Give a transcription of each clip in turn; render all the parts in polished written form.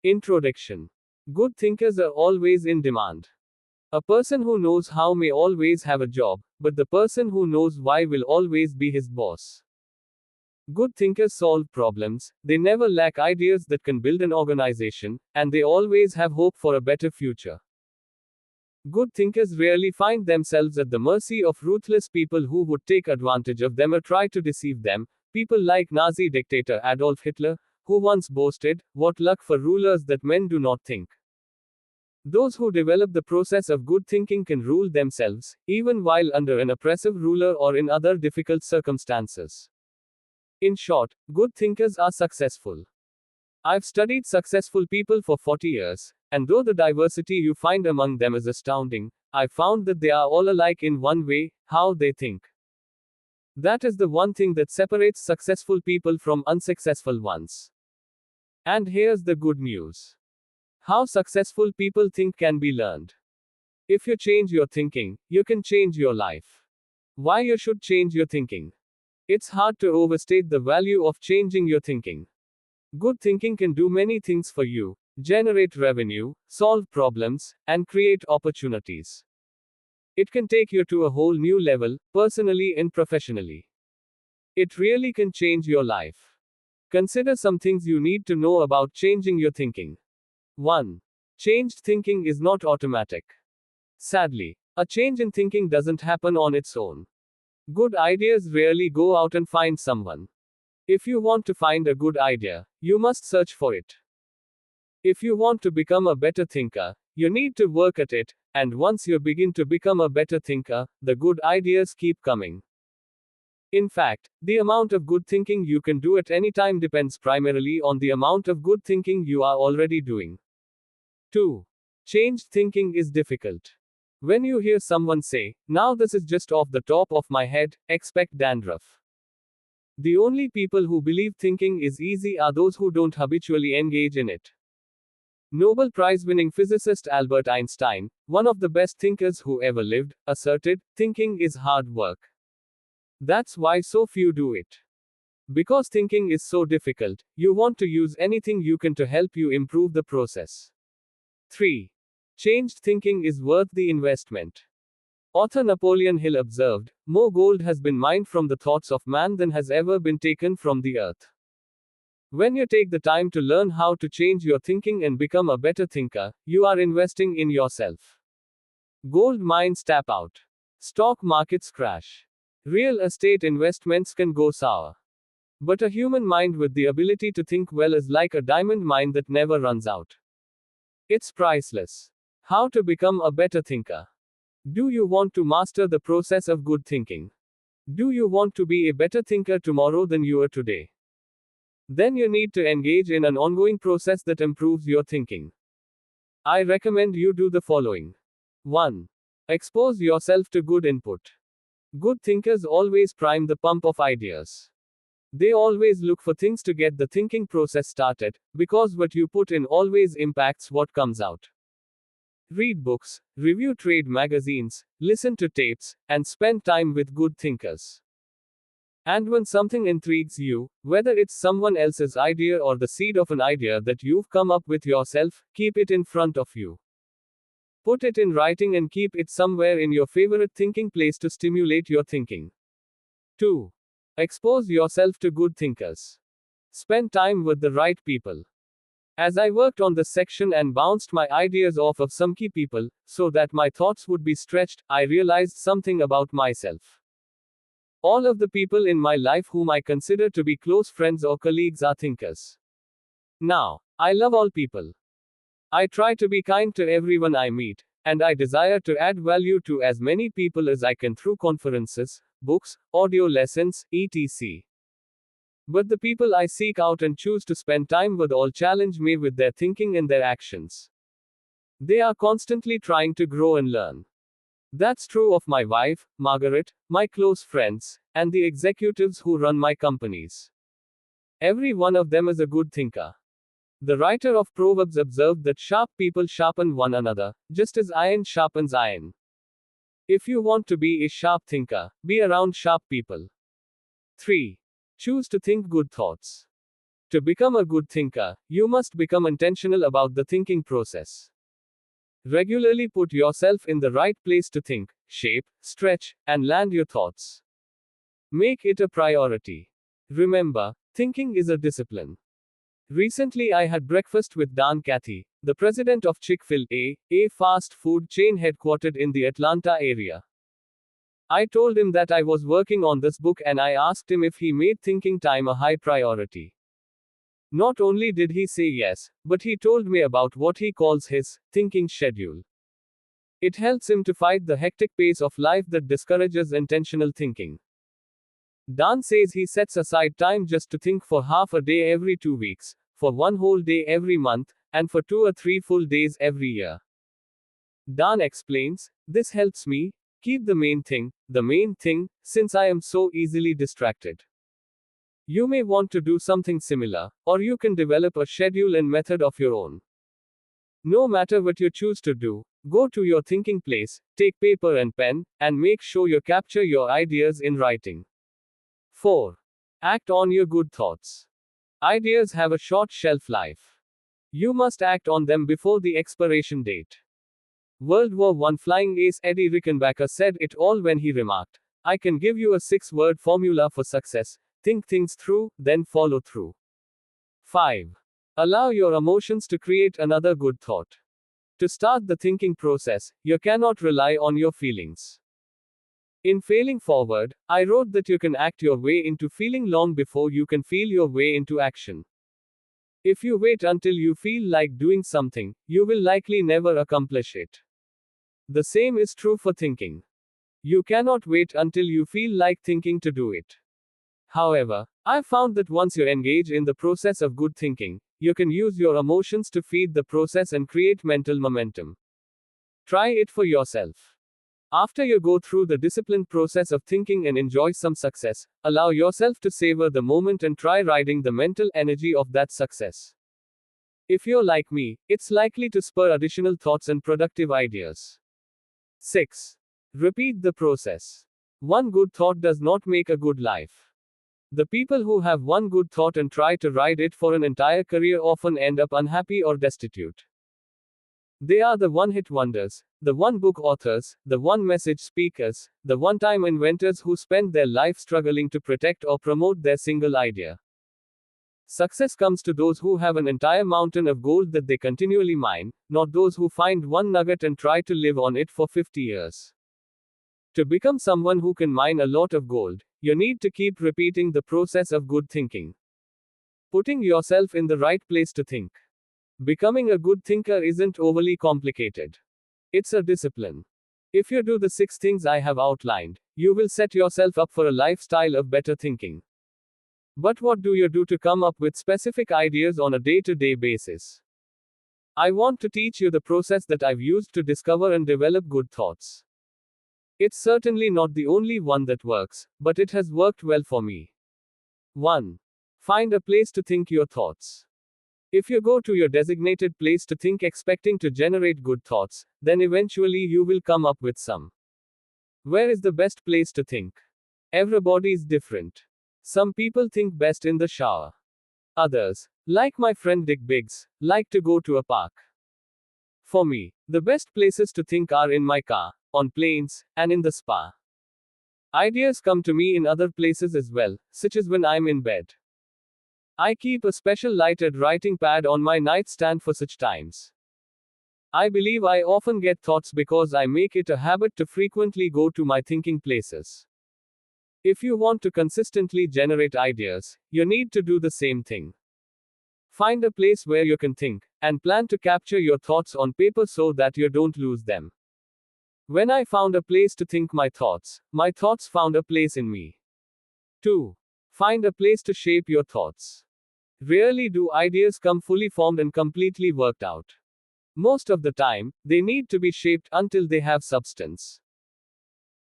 Introduction. Good thinkers are always in demand. A person who knows how may always have a job, but the person who knows why will always be his boss. Good thinkers solve problems, they never lack ideas that can build an organization, and they always have hope for a better future. Good thinkers rarely find themselves at the mercy of ruthless people who would take advantage of them or try to deceive them. People like Nazi dictator Adolf Hitler, who once boasted, "What luck for rulers that men do not think." Those who develop the process of good thinking can rule themselves, even while under an oppressive ruler or in other difficult circumstances. In short, good thinkers are successful. I've studied successful people for 40 years, and though the diversity you find among them is astounding, I found that they are all alike in one way: how they think. That is the one thing that separates successful people from unsuccessful ones. And here's the good news. How successful people think can be learned. If you change your thinking, you can change your life. Why you should change your thinking? It's hard to overstate the value of changing your thinking. Good thinking can do many things for you: generate revenue, solve problems, and create opportunities. It can take you to a whole new level, personally and professionally. It really can change your life. Consider some things you need to know about changing your thinking. 1. Changed thinking is not automatic. Sadly, a change in thinking doesn't happen on its own. Good ideas rarely go out and find someone. If you want to find a good idea, you must search for it. If you want to become a better thinker, you need to work at it, and once you begin to become a better thinker, the good ideas keep coming. In fact, the amount of good thinking you can do at any time depends primarily on the amount of good thinking you are already doing. 2. Changed thinking is difficult. When you hear someone say, "Now this is just off the top of my head," expect dandruff. The only people who believe thinking is easy are those who don't habitually engage in it. Nobel Prize winning physicist Albert Einstein, one of the best thinkers who ever lived, asserted, "Thinking is hard work. That's why so few do it." Because thinking is so difficult, you want to use anything you can to help you improve the process. 3. Changed thinking is worth the investment. Author Napoleon Hill observed, "More gold has been mined from the thoughts of man than has ever been taken from the earth." When you take the time to learn how to change your thinking and become a better thinker, you are investing in yourself. Gold mines tap out. Stock markets crash. Real estate investments can go sour. But a human mind with the ability to think well is like a diamond mine that never runs out. It's priceless. How to become a better thinker? Do you want to master the process of good thinking? Do you want to be a better thinker tomorrow than you are today? Then you need to engage in an ongoing process that improves your thinking. I recommend you do the following. 1. Expose yourself to good input. Good thinkers always prime the pump of ideas. They always look for things to get the thinking process started, because what you put in always impacts what comes out. Read books, review trade magazines, listen to tapes, and spend time with good thinkers. And when something intrigues you, whether it's someone else's idea or the seed of an idea that you've come up with yourself, keep it in front of you. Put it in writing and keep it somewhere in your favorite thinking place to stimulate your thinking. 2. Expose yourself to good thinkers. Spend time with the right people. As I worked on this section and bounced my ideas off of some key people, so that my thoughts would be stretched, I realized something about myself. All of the people in my life whom I consider to be close friends or colleagues are thinkers. Now, I love all people. I try to be kind to everyone I meet, and I desire to add value to as many people as I can through conferences, books, audio lessons, etc. But the people I seek out and choose to spend time with all challenge me with their thinking and their actions. They are constantly trying to grow and learn. That's true of my wife, Margaret, my close friends, and the executives who run my companies. Every one of them is a good thinker. The writer of Proverbs observed that sharp people sharpen one another, just as iron sharpens iron. If you want to be a sharp thinker, be around sharp people. 3. Choose to think good thoughts. To become a good thinker, you must become intentional about the thinking process. Regularly put yourself in the right place to think, shape, stretch, and land your thoughts. Make it a priority. Remember, thinking is a discipline. Recently, I had breakfast with Dan Cathy, the president of Chick-fil-A, a fast food chain headquartered in the Atlanta area. I told him that I was working on this book and I asked him if he made thinking time a high priority. Not only did he say yes, but he told me about what he calls his thinking schedule. It helps him to fight the hectic pace of life that discourages intentional thinking. Dan says he sets aside time just to think for half a day every 2 weeks, for one whole day every month, and for 2 or 3 full days every year. Dan explains, this helps me keep the main thing, since I am so easily distracted. You may want to do something similar, or you can develop a schedule and method of your own. No matter what you choose to do, go to your thinking place, take paper and pen, and make sure you capture your ideas in writing. 4. Act on your good thoughts. Ideas have a short shelf life. You must act on them before the expiration date. World War I flying ace Eddie Rickenbacker said it all when he remarked, I can give you a 6-word formula for success: think things through, then follow through. 5. Allow your emotions to create another good thought. To start the thinking process, you cannot rely on your feelings. In Failing Forward, I wrote that you can act your way into feeling long before you can feel your way into action. If you wait until you feel like doing something, you will likely never accomplish it. The same is true for thinking. You cannot wait until you feel like thinking to do it. However, I found that once you engage in the process of good thinking, you can use your emotions to feed the process and create mental momentum. Try it for yourself. After you go through the disciplined process of thinking and enjoy some success, allow yourself to savor the moment and try riding the mental energy of that success. If you're like me, it's likely to spur additional thoughts and productive ideas. 6. Repeat the process. One good thought does not make a good life. The people who have one good thought and try to ride it for an entire career often end up unhappy or destitute. They are the one-hit wonders, the one-book authors, the one-message speakers, the one-time inventors who spend their life struggling to protect or promote their single idea. Success comes to those who have an entire mountain of gold that they continually mine, not those who find one nugget and try to live on it for 50 years. To become someone who can mine a lot of gold, you need to keep repeating the process of good thinking. Putting yourself in the right place to think. Becoming a good thinker isn't overly complicated. It's a discipline. If you do the 6 things I have outlined, you will set yourself up for a lifestyle of better thinking. But what do you do to come up with specific ideas on a day-to-day basis? I want to teach you the process that I've used to discover and develop good thoughts. It's certainly not the only one that works, but it has worked well for me. 1. Find a place to think your thoughts. If you go to your designated place to think expecting to generate good thoughts, then eventually you will come up with some. Where is the best place to think? Everybody's different. Some people think best in the shower. Others, like my friend Dick Biggs, like to go to a park. For me, the best places to think are in my car, on planes, and in the spa. Ideas come to me in other places as well, such as when I'm in bed. I keep a special lighted writing pad on my nightstand for such times. I believe I often get thoughts because I make it a habit to frequently go to my thinking places. If you want to consistently generate ideas, you need to do the same thing. Find a place where you can think, and plan to capture your thoughts on paper so that you don't lose them. When I found a place to think my thoughts found a place in me. 2. Find a place to shape your thoughts. Rarely do ideas come fully formed and completely worked out. Most of the time, they need to be shaped until they have substance.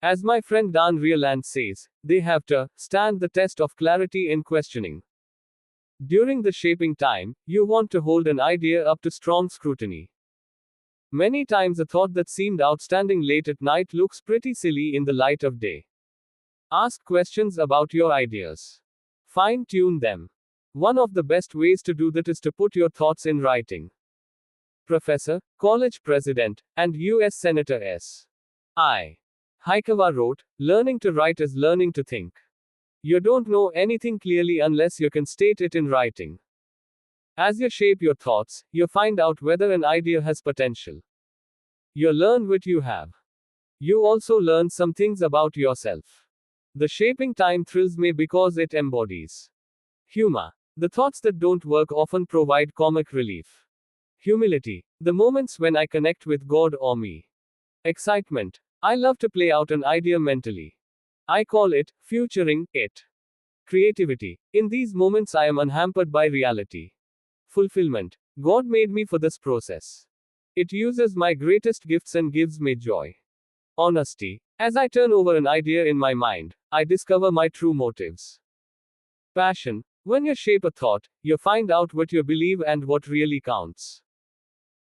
As my friend Dan Rieland says, they have to stand the test of clarity and questioning. During the shaping time, you want to hold an idea up to strong scrutiny. Many times a thought that seemed outstanding late at night looks pretty silly in the light of day. Ask questions about your ideas. Fine-tune them. One of the best ways to do that is to put your thoughts in writing. Professor, college president, and US Senator S.I. Hayakawa wrote, "Learning to write is learning to think." You don't know anything clearly unless you can state it in writing. As you shape your thoughts, you find out whether an idea has potential. You learn what you have. You also learn some things about yourself. The shaping time thrills me because it embodies humor. The thoughts that don't work often provide comic relief. Humility. The moments when I connect with God or me. Excitement. I love to play out an idea mentally. I call it futuring it. Creativity. In these moments, I am unhampered by reality. Fulfillment. God made me for this process. It uses my greatest gifts and gives me joy. Honesty. As I turn over an idea in my mind, I discover my true motives. Passion. When you shape a thought, you find out what you believe and what really counts.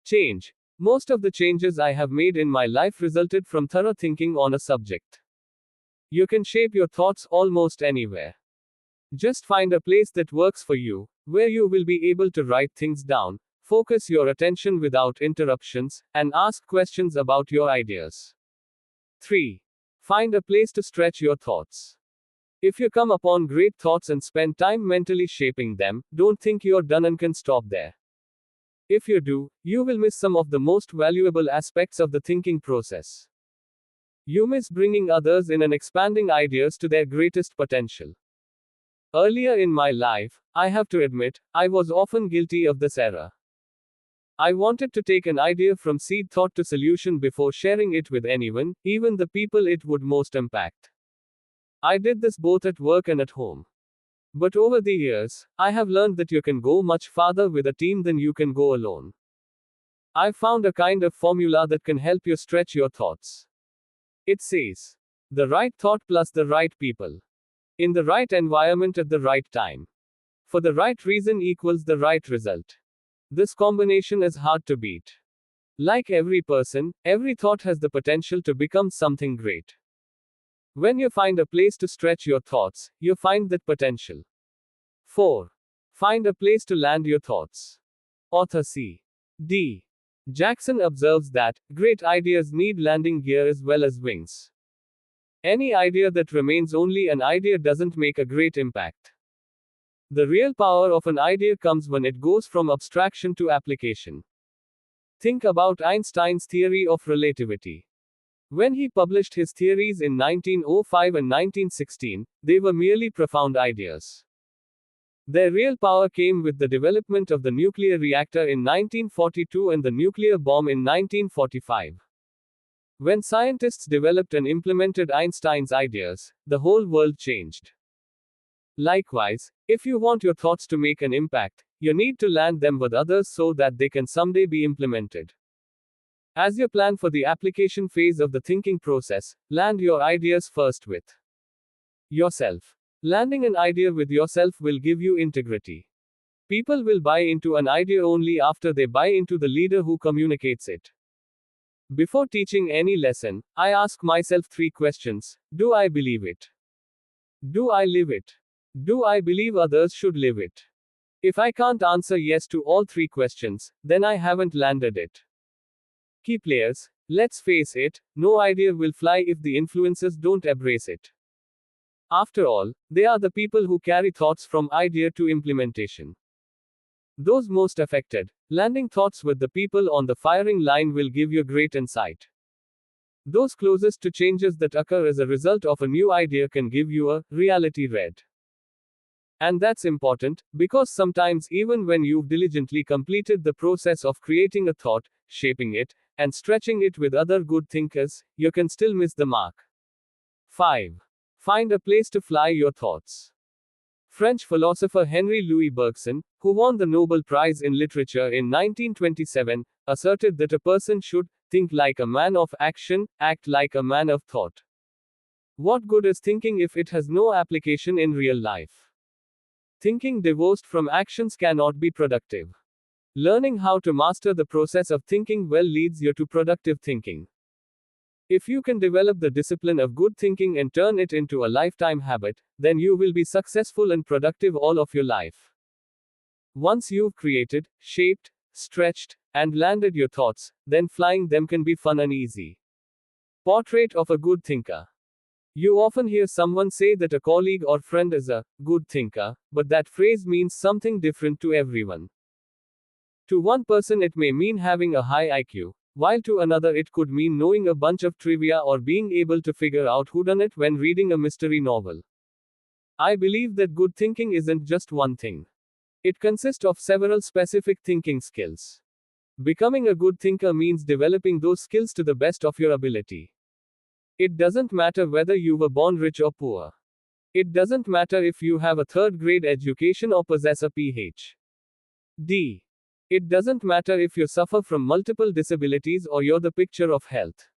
Change. Most of the changes I have made in my life resulted from thorough thinking on a subject. You can shape your thoughts almost anywhere. Just find a place that works for you, where you will be able to write things down, focus your attention without interruptions, and ask questions about your ideas. 3. Find a place to stretch your thoughts. If you come upon great thoughts and spend time mentally shaping them, don't think you're done and can stop there. If you do, you will miss some of the most valuable aspects of the thinking process. You miss bringing others in and expanding ideas to their greatest potential. Earlier in my life, I have to admit, I was often guilty of this error. I wanted to take an idea from seed thought to solution before sharing it with anyone, even the people it would most impact. I did this both at work and at home. But over the years, I have learned that you can go much farther with a team than you can go alone. I've found a kind of formula that can help you stretch your thoughts. It says, the right thought plus the right people. In the right environment at the right time. For the right reason equals the right result. This combination is hard to beat. Like every person, every thought has the potential to become something great. When you find a place to stretch your thoughts, you find that potential. 4. Find a place to land your thoughts. Author C. D. Jackson observes that great ideas need landing gear as well as wings. Any idea that remains only an idea doesn't make a great impact. The real power of an idea comes when it goes from abstraction to application. Think about Einstein's theory of relativity. When he published his theories in 1905 and 1916, they were merely profound ideas. Their real power came with the development of the nuclear reactor in 1942 and the nuclear bomb in 1945. When scientists developed and implemented Einstein's ideas, the whole world changed. Likewise, if you want your thoughts to make an impact, you need to land them with others so that they can someday be implemented. As you plan for the application phase of the thinking process, land your ideas first with yourself. Landing an idea with yourself will give you integrity. People will buy into an idea only after they buy into the leader who communicates it. Before teaching any lesson, I ask myself 3 questions. Do I believe it? Do I live it? Do I believe others should live it? If I can't answer yes to all 3 questions, then I haven't landed it. Key players, let's face it, no idea will fly if the influencers don't embrace it. After all, they are the people who carry thoughts from idea to implementation. Those most affected, landing thoughts with the people on the firing line will give you great insight. Those closest to changes that occur as a result of a new idea can give you a reality read. And that's important, because sometimes even when you've diligently completed the process of creating a thought, shaping it, and stretching it with other good thinkers, you can still miss the mark. 5. Find a place to fly your thoughts. French philosopher Henri Louis Bergson, who won the Nobel Prize in Literature in 1927, asserted that a person should think like a man of action, act like a man of thought. What good is thinking if it has no application in real life? Thinking divorced from actions cannot be productive. Learning how to master the process of thinking well leads you to productive thinking. If you can develop the discipline of good thinking and turn it into a lifetime habit, then you will be successful and productive all of your life. Once you've created, shaped, stretched, and landed your thoughts, then flying them can be fun and easy. Portrait of a good thinker. You often hear someone say that a colleague or friend is a good thinker, but that phrase means something different to everyone. To one person, it may mean having a high IQ, while to another, it could mean knowing a bunch of trivia or being able to figure out whodunit when reading a mystery novel. I believe that good thinking isn't just one thing. It consists of several specific thinking skills. Becoming a good thinker means developing those skills to the best of your ability. It doesn't matter whether you were born rich or poor. It doesn't matter if you have a third-grade education or possess a PhD. It doesn't matter if you suffer from multiple disabilities or you're the picture of health.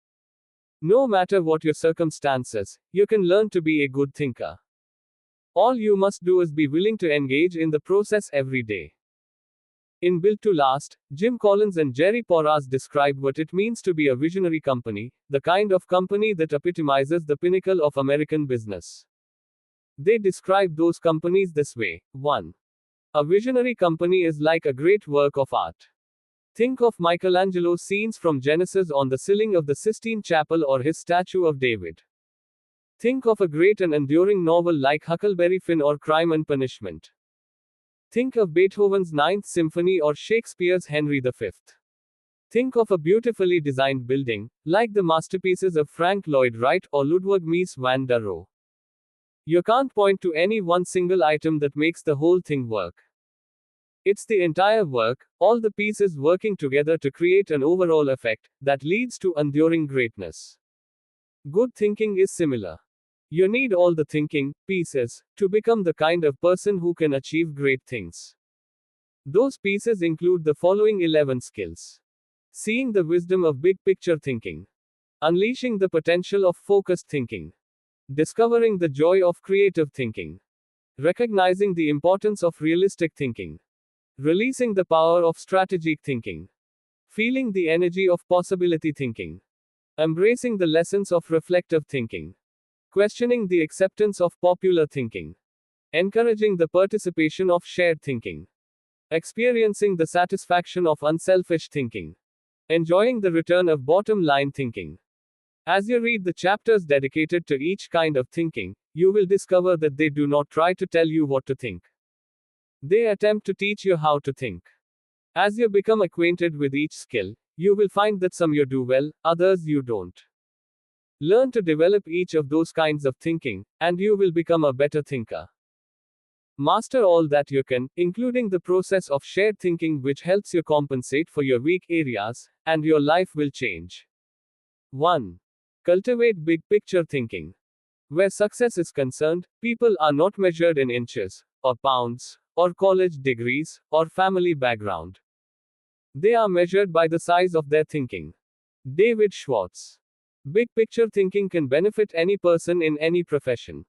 No matter what your circumstances, you can learn to be a good thinker. All you must do is be willing to engage in the process every day. In Built to Last, Jim Collins and Jerry Porras describe what it means to be a visionary company, the kind of company that epitomizes the pinnacle of American business. They describe those companies this way. 1. A visionary company is like a great work of art. Think of Michelangelo's scenes from Genesis on the ceiling of the Sistine Chapel or his statue of David. Think of a great and enduring novel like Huckleberry Finn or Crime and Punishment. Think of Beethoven's Ninth Symphony or Shakespeare's Henry V. Think of a beautifully designed building, like the masterpieces of Frank Lloyd Wright or Ludwig Mies van der Rohe. You can't point to any one single item that makes the whole thing work. It's the entire work, all the pieces working together to create an overall effect that leads to enduring greatness. Good thinking is similar. You need all the thinking pieces to become the kind of person who can achieve great things. Those pieces include the following 11 skills: seeing the wisdom of big picture thinking, unleashing the potential of focused thinking, discovering the joy of creative thinking, recognizing the importance of realistic thinking, releasing the power of strategic thinking, feeling the energy of possibility thinking, embracing the lessons of reflective thinking, questioning the acceptance of popular thinking, encouraging the participation of shared thinking, experiencing the satisfaction of unselfish thinking, enjoying the return of bottom line thinking. As you read the chapters dedicated to each kind of thinking, you will discover that they do not try to tell you what to think. They attempt to teach you how to think. As you become acquainted with each skill, you will find that some you do well, others you don't. Learn to develop each of those kinds of thinking, and you will become a better thinker. Master all that you can, including the process of shared thinking, which helps you compensate for your weak areas, and your life will change. 1. Cultivate big picture thinking. Where success is concerned, people are not measured in inches, or pounds, or college degrees, or family background. They are measured by the size of their thinking. David Schwartz. Big picture thinking can benefit any person in any profession.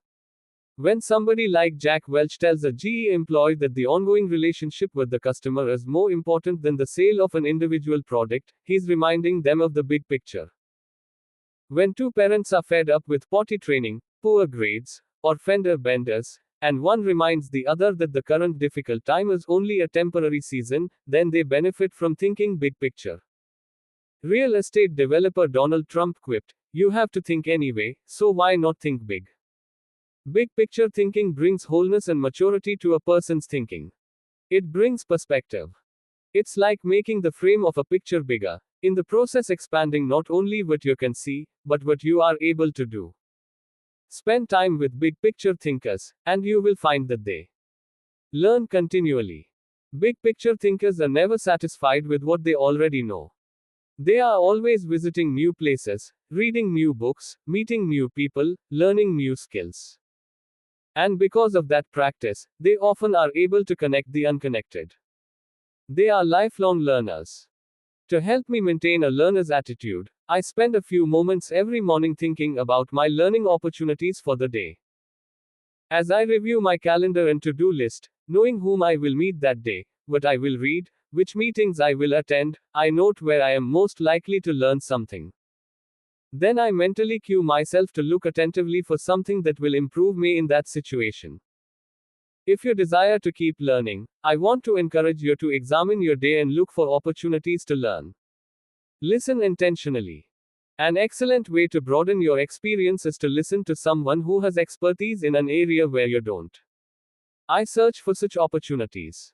When somebody like Jack Welch tells a GE employee that the ongoing relationship with the customer is more important than the sale of an individual product, he's reminding them of the big picture. When two parents are fed up with potty training, poor grades, or fender benders, and one reminds the other that the current difficult time is only a temporary season, then they benefit from thinking big picture. Real estate developer Donald Trump quipped, "You have to think anyway, so why not think big?" Big picture thinking brings wholeness and maturity to a person's thinking. It brings perspective. It's like making the frame of a picture bigger, in the process expanding not only what you can see, but what you are able to do. Spend time with big picture thinkers, and you will find that they learn continually. Big picture thinkers are never satisfied with what they already know. They are always visiting new places, reading new books, meeting new people, learning new skills. And because of that practice, they often are able to connect the unconnected. They are lifelong learners. To help me maintain a learner's attitude, I spend a few moments every morning thinking about my learning opportunities for the day. As I review my calendar and to-do list, knowing whom I will meet that day, what I will read, which meetings I will attend, I note where I am most likely to learn something. Then I mentally cue myself to look attentively for something that will improve me in that situation. If you desire to keep learning, I want to encourage you to examine your day and look for opportunities to learn. Listen intentionally. An excellent way to broaden your experience is to listen to someone who has expertise in an area where you don't. I search for such opportunities.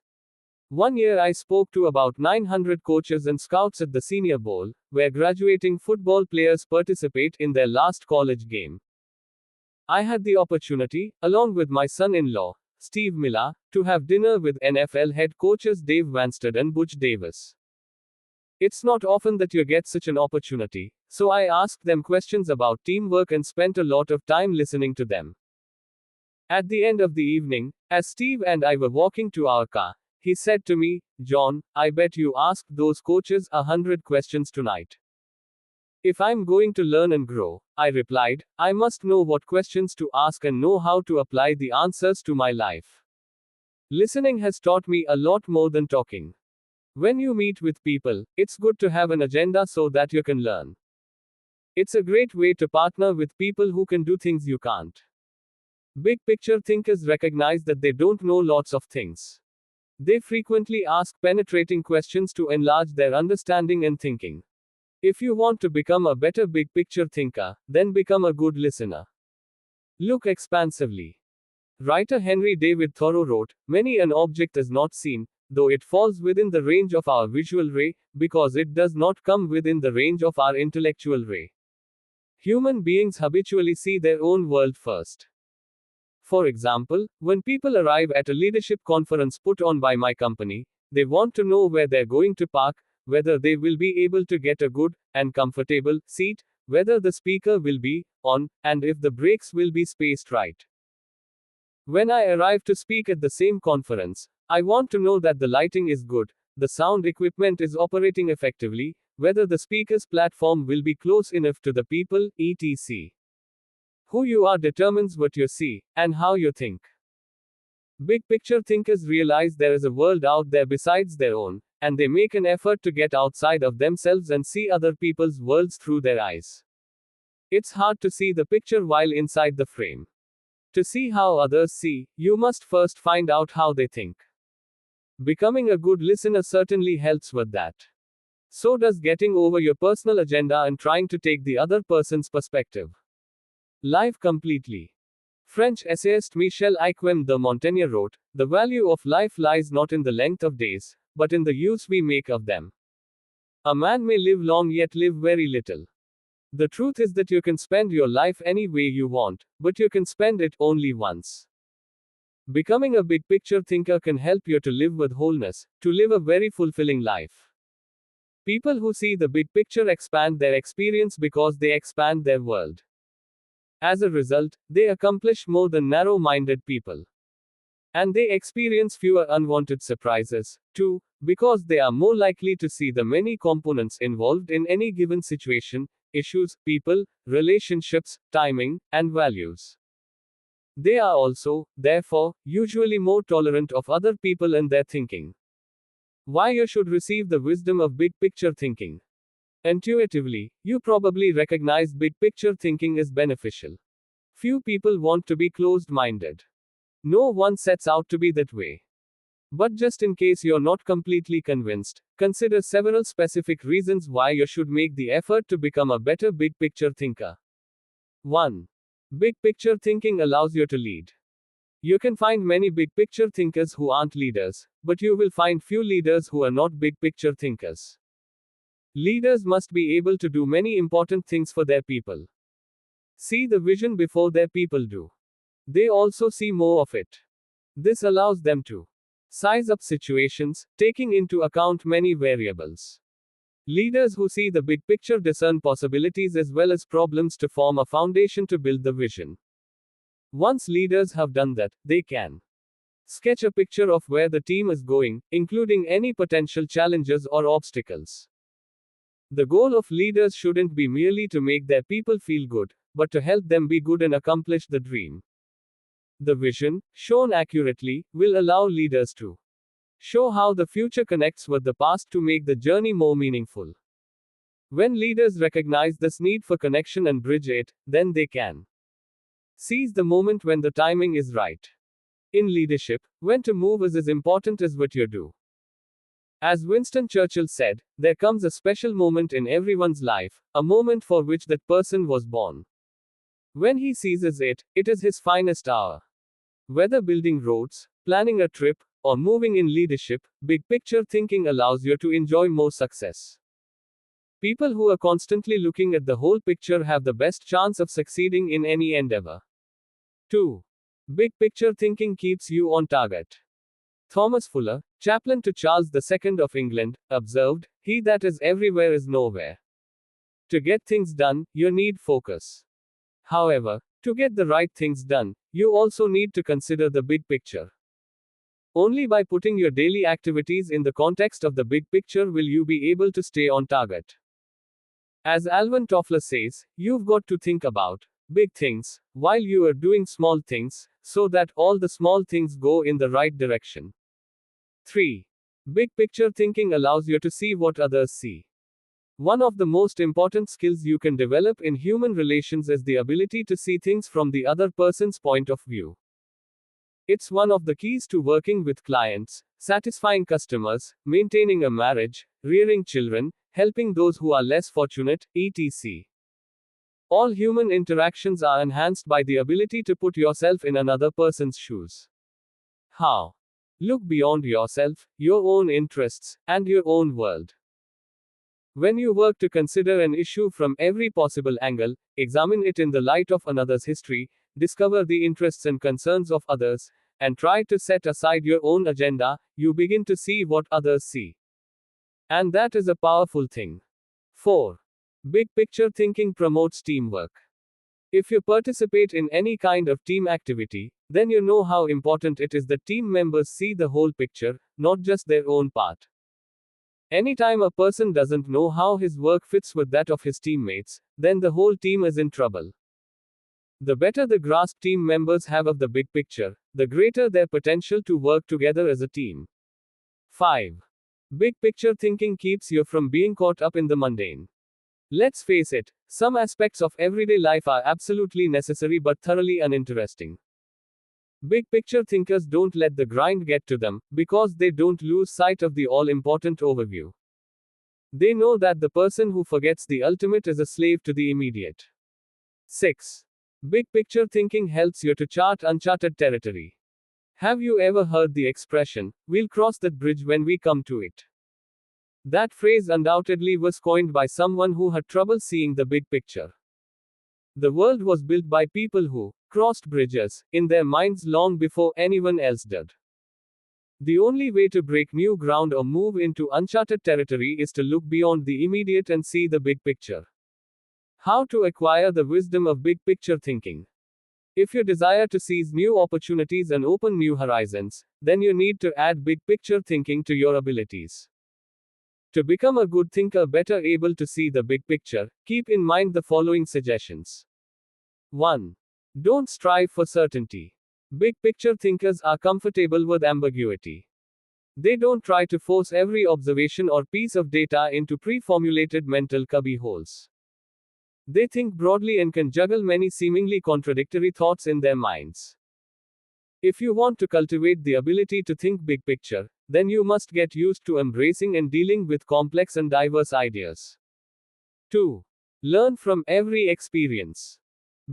One year I spoke to about 900 coaches and scouts at the Senior Bowl, where graduating football players participate in their last college game. I had the opportunity, along with my son-in-law, Steve Miller, to have dinner with NFL head coaches Dave Vanstead and Butch Davis. It's not often that you get such an opportunity, so I asked them questions about teamwork and spent a lot of time listening to them. At the end of the evening, as Steve and I were walking to our car, he said to me, "John, I bet you asked those coaches 100 questions tonight." "If I'm going to learn and grow," I replied, "I must know what questions to ask and know how to apply the answers to my life." Listening has taught me a lot more than talking. When you meet with people, it's good to have an agenda so that you can learn. It's a great way to partner with people who can do things you can't. Big picture thinkers recognize that they don't know lots of things. They frequently ask penetrating questions to enlarge their understanding and thinking. If you want to become a better big picture thinker, then become a good listener. Look expansively. Writer Henry David Thoreau wrote, "Many an object is not seen, though it falls within the range of our visual ray, because it does not come within the range of our intellectual ray." Human beings habitually see their own world first. For example, when people arrive at a leadership conference put on by my company, they want to know where they're going to park, whether they will be able to get a good and comfortable seat, whether the speaker will be on, and if the brakes will be spaced right. When I arrive to speak at the same conference, I want to know that the lighting is good, the sound equipment is operating effectively, whether the speaker's platform will be close enough to the people, etc. Who you are determines what you see, and how you think. Big picture thinkers realize there is a world out there besides their own, and they make an effort to get outside of themselves and see other people's worlds through their eyes. It's hard to see the picture while inside the frame. To see how others see, you must first find out how they think. Becoming a good listener certainly helps with that. So does getting over your personal agenda and trying to take the other person's perspective. Life completely. French essayist Michel Ayquem de Montaigne wrote, "The value of life lies not in the length of days, but in the use we make of them." A man may live long yet live very little. The truth is that you can spend your life any way you want, but you can spend it only once. Becoming a big picture thinker can help you to live with wholeness, to live a very fulfilling life. People who see the big picture expand their experience because they expand their world. As a result, they accomplish more than narrow-minded people. And they experience fewer unwanted surprises, too, because they are more likely to see the many components involved in any given situation: issues, people, relationships, timing, and values. They are also, therefore, usually more tolerant of other people and their thinking. Why you should receive the wisdom of big picture thinking. Intuitively, you probably recognize big picture thinking is beneficial. Few people want to be closed-minded. No one sets out to be that way. But just in case you're not completely convinced, consider several specific reasons why you should make the effort to become a better big picture thinker. 1. Big picture thinking allows you to lead. You can find many big picture thinkers who aren't leaders, but you will find few leaders who are not big picture thinkers. Leaders must be able to do many important things for their people. See the vision before their people do. They also see more of it. This allows them to size up situations, taking into account many variables. Leaders who see the big picture discern possibilities as well as problems to form a foundation to build the vision. Once leaders have done that, they can sketch a picture of where the team is going, including any potential challenges or obstacles. The goal of leaders shouldn't be merely to make their people feel good, but to help them be good and accomplish the dream. The vision, shown accurately, will allow leaders to show how the future connects with the past to make the journey more meaningful. When leaders recognize this need for connection and bridge it, then they can seize the moment when the timing is right. In leadership, when to move is as important as what you do. As Winston Churchill said, there comes a special moment in everyone's life, a moment for which that person was born. When he seizes it, it is his finest hour. Whether building roads, planning a trip, or moving in leadership, big picture thinking allows you to enjoy more success. People who are constantly looking at the whole picture have the best chance of succeeding in any endeavor. 2. Big picture thinking keeps you on target. Thomas Fuller, chaplain to Charles II of England, observed, "He that is everywhere is nowhere." To get things done, you need focus. However, to get the right things done, you also need to consider the big picture. Only by putting your daily activities in the context of the big picture will you be able to stay on target. As Alvin Toffler says, you've got to think about big things while you are doing small things, so that all the small things go in the right direction. 3. Big picture thinking allows you to see what others see. One of the most important skills you can develop in human relations is the ability to see things from the other person's point of view. It's one of the keys to working with clients, satisfying customers, maintaining a marriage, rearing children, helping those who are less fortunate, etc. All human interactions are enhanced by the ability to put yourself in another person's shoes. How? Look beyond yourself, your own interests, and your own world. When you work to consider an issue from every possible angle, examine it in the light of another's history, discover the interests and concerns of others, and try to set aside your own agenda, you begin to see what others see. And that is a powerful thing. 4. Big picture thinking promotes teamwork. If you participate in any kind of team activity, then you know how important it is that team members see the whole picture, not just their own part. Anytime a person doesn't know how his work fits with that of his teammates, then the whole team is in trouble. The better the grasp team members have of the big picture, the greater their potential to work together as a team. 5. Big picture thinking keeps you from being caught up in the mundane. Let's face it, some aspects of everyday life are absolutely necessary but thoroughly uninteresting. Big picture thinkers don't let the grind get to them, because they don't lose sight of the all-important overview. They know that the person who forgets the ultimate is a slave to the immediate. 6. Big picture thinking helps you to chart uncharted territory. Have you ever heard the expression, "We'll cross that bridge when we come to it"? That phrase undoubtedly was coined by someone who had trouble seeing the big picture. The world was built by people who crossed bridges in their minds long before anyone else did. The only way to break new ground or move into uncharted territory is to look beyond the immediate and see the big picture. How to acquire the wisdom of big picture thinking? If you desire to seize new opportunities and open new horizons, then you need to add big picture thinking to your abilities. To become a good thinker, better able to see the big picture, keep in mind the following suggestions. 1. Don't strive for certainty. Big picture thinkers are comfortable with ambiguity. They don't try to force every observation or piece of data into pre-formulated mental cubby holes. They think broadly and can juggle many seemingly contradictory thoughts in their minds. If you want to cultivate the ability to think big picture, then you must get used to embracing and dealing with complex and diverse ideas. 2. Learn from every experience.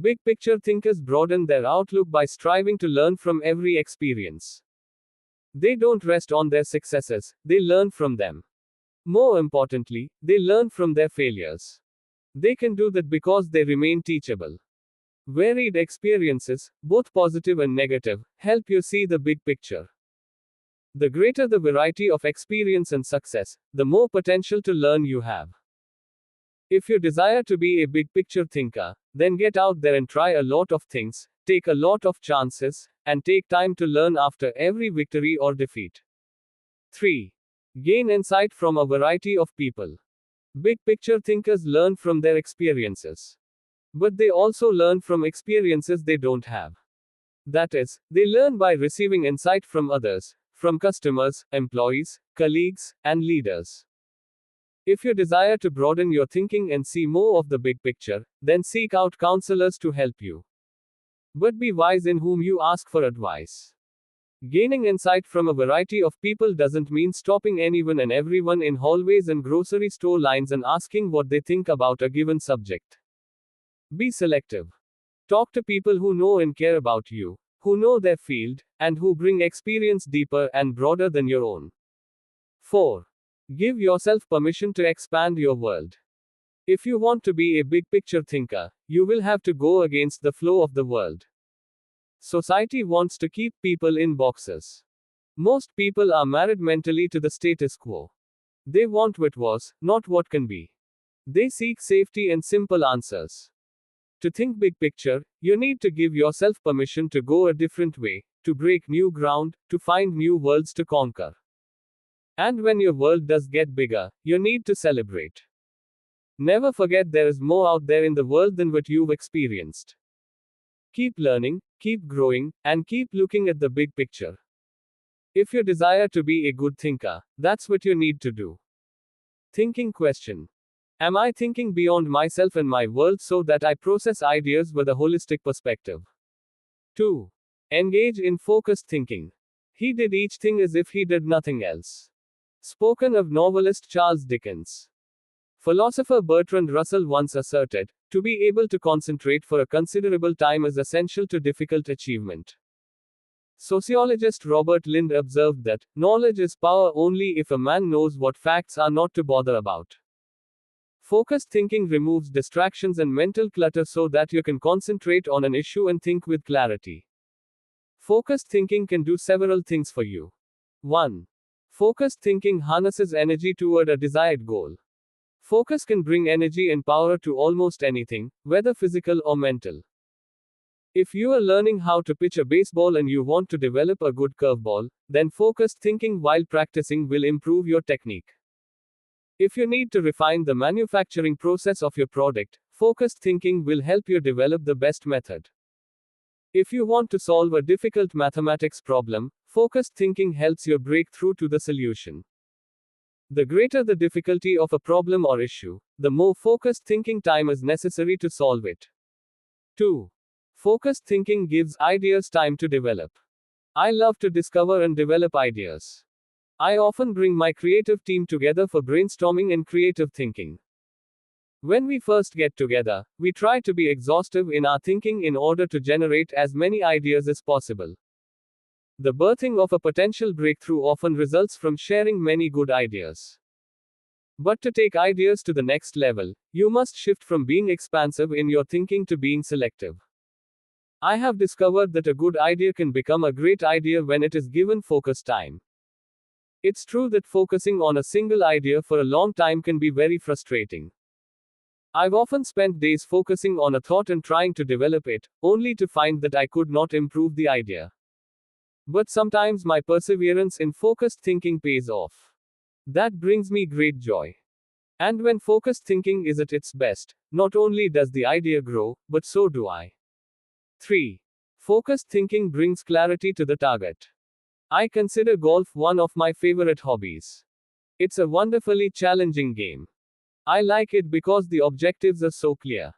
Big picture thinkers broaden their outlook by striving to learn from every experience. They don't rest on their successes, they learn from them. More importantly, they learn from their failures. They can do that because they remain teachable. Varied experiences, both positive and negative, help you see the big picture. The greater the variety of experience and success, the more potential to learn you have. If you desire to be a big picture thinker, then get out there and try a lot of things, take a lot of chances, and take time to learn after every victory or defeat. 3. Gain insight from a variety of people. Big picture thinkers learn from their experiences. But they also learn from experiences they don't have. That is, they learn by receiving insight from others, from customers, employees, colleagues, and leaders. If you desire to broaden your thinking and see more of the big picture, then seek out counselors to help you. But be wise in whom you ask for advice. Gaining insight from a variety of people doesn't mean stopping anyone and everyone in hallways and grocery store lines and asking what they think about a given subject. Be selective. Talk to people who know and care about you, who know their field, and who bring experience deeper and broader than your own. 4. Give yourself permission to expand your world. If you want to be a big picture thinker, you will have to go against the flow of the world. Society wants to keep people in boxes. Most people are married mentally to the status quo. They want what was, not what can be. They seek safety and simple answers. To think big picture, you need to give yourself permission to go a different way, to break new ground, to find new worlds to conquer. And when your world does get bigger, you need to celebrate. Never forget there is more out there in the world than what you've experienced. Keep learning, keep growing, and keep looking at the big picture. If you desire to be a good thinker, that's what you need to do. Thinking question. Am I thinking beyond myself and my world so that I process ideas with a holistic perspective? 2. Engage in focused thinking. He did each thing as if he did nothing else. Spoken of novelist Charles Dickens. Philosopher Bertrand Russell once asserted, to be able to concentrate for a considerable time is essential to difficult achievement. Sociologist Robert Lind observed that, knowledge is power only if a man knows what facts are not to bother about. Focused thinking removes distractions and mental clutter so that you can concentrate on an issue and think with clarity. Focused thinking can do several things for you. 1. Focused thinking harnesses energy toward a desired goal. Focus can bring energy and power to almost anything, whether physical or mental. If you are learning how to pitch a baseball and you want to develop a good curveball, then focused thinking while practicing will improve your technique. If you need to refine the manufacturing process of your product, focused thinking will help you develop the best method. If you want to solve a difficult mathematics problem, focused thinking helps you break through to the solution. The greater the difficulty of a problem or issue, the more focused thinking time is necessary to solve it. 2. Focused thinking gives ideas time to develop. I love to discover and develop ideas. I often bring my creative team together for brainstorming and creative thinking. When we first get together, we try to be exhaustive in our thinking in order to generate as many ideas as possible. The birthing of a potential breakthrough often results from sharing many good ideas. But to take ideas to the next level, you must shift from being expansive in your thinking to being selective. I have discovered that a good idea can become a great idea when it is given focused time. It's true that focusing on a single idea for a long time can be very frustrating. I've often spent days focusing on a thought and trying to develop it, only to find that I could not improve the idea. But sometimes my perseverance in focused thinking pays off. That brings me great joy. And when focused thinking is at its best, not only does the idea grow, but so do I. 3. Focused thinking brings clarity to the target. I consider golf one of my favorite hobbies. It's a wonderfully challenging game. I like it because the objectives are so clear.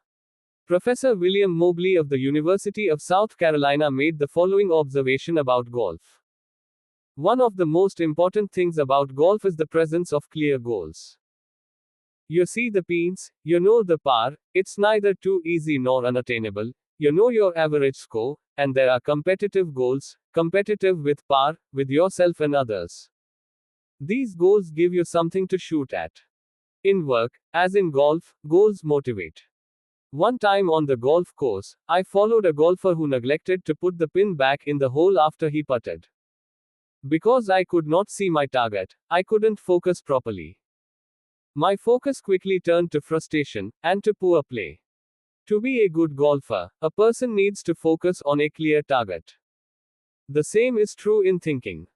Professor William Mobley of the University of South Carolina made the following observation about golf. One of the most important things about golf is the presence of clear goals. You see the pins, you know the par, it's neither too easy nor unattainable, you know your average score, and there are competitive goals, competitive with par, with yourself and others. These goals give you something to shoot at. In work, as in golf, goals motivate. One time on the golf course, I followed a golfer who neglected to put the pin back in the hole after he putted. Because I could not see my target, I couldn't focus properly. My focus quickly turned to frustration, and to poor play. To be a good golfer, a person needs to focus on a clear target. The same is true in thinking.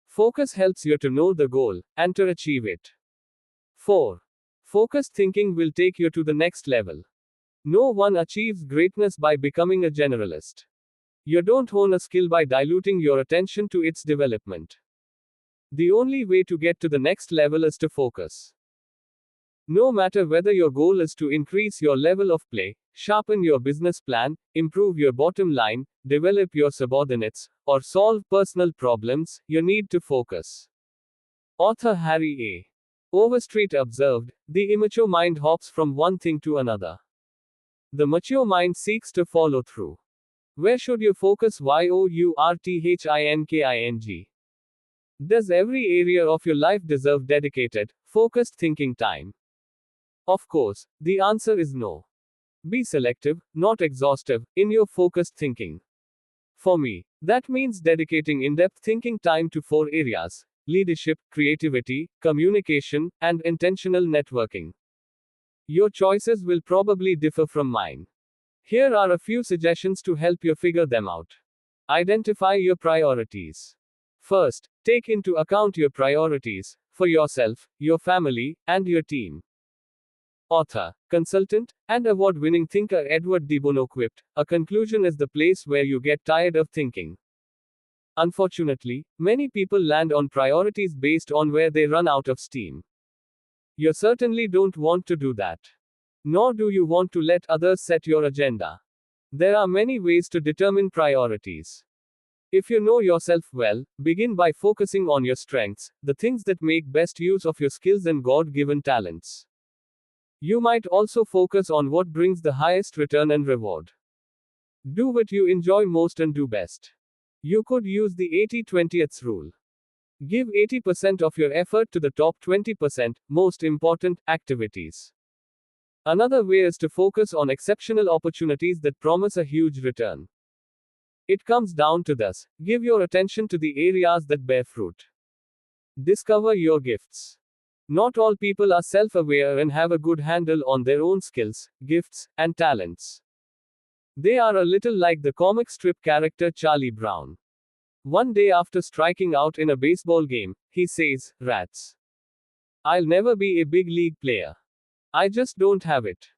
Focus helps you to know the goal, and to achieve it. 4. Focused thinking will take you to the next level. No one achieves greatness by becoming a generalist. You don't hone a skill by diluting your attention to its development. The only way to get to the next level is to focus. No matter whether your goal is to increase your level of play, sharpen your business plan, improve your bottom line, develop your subordinates, or solve personal problems, you need to focus. Author Harry A. Overstreet observed, the immature mind hops from one thing to another. The mature mind seeks to follow through. Where should you focus? Yourthinking? Does every area of your life deserve dedicated, focused thinking time? Of course, the answer is no. Be selective, not exhaustive, in your focused thinking. For me, that means dedicating in depth thinking time to 4 areas: leadership, creativity, communication, and intentional networking. Your choices will probably differ from mine. Here are a few suggestions to help you figure them out. Identify your priorities. First, take into account your priorities for yourself, your family, and your team. Author, consultant, and award-winning thinker Edward de Bono quipped, "A conclusion is the place where you get tired of thinking." Unfortunately, many people land on priorities based on where they run out of steam. You certainly don't want to do that. Nor do you want to let others set your agenda. There are many ways to determine priorities. If you know yourself well, begin by focusing on your strengths, the things that make best use of your skills and God-given talents. You might also focus on what brings the highest return and reward. Do what you enjoy most and do best. You could use the 80-20 rule. Give 80% of your effort to the top 20%, most important, activities. Another way is to focus on exceptional opportunities that promise a huge return. It comes down to this: give your attention to the areas that bear fruit. Discover your gifts. Not all people are self-aware and have a good handle on their own skills, gifts, and talents. They are a little like the comic strip character Charlie Brown. One day after striking out in a baseball game, he says, "Rats. I'll never be a big league player. I just don't have it.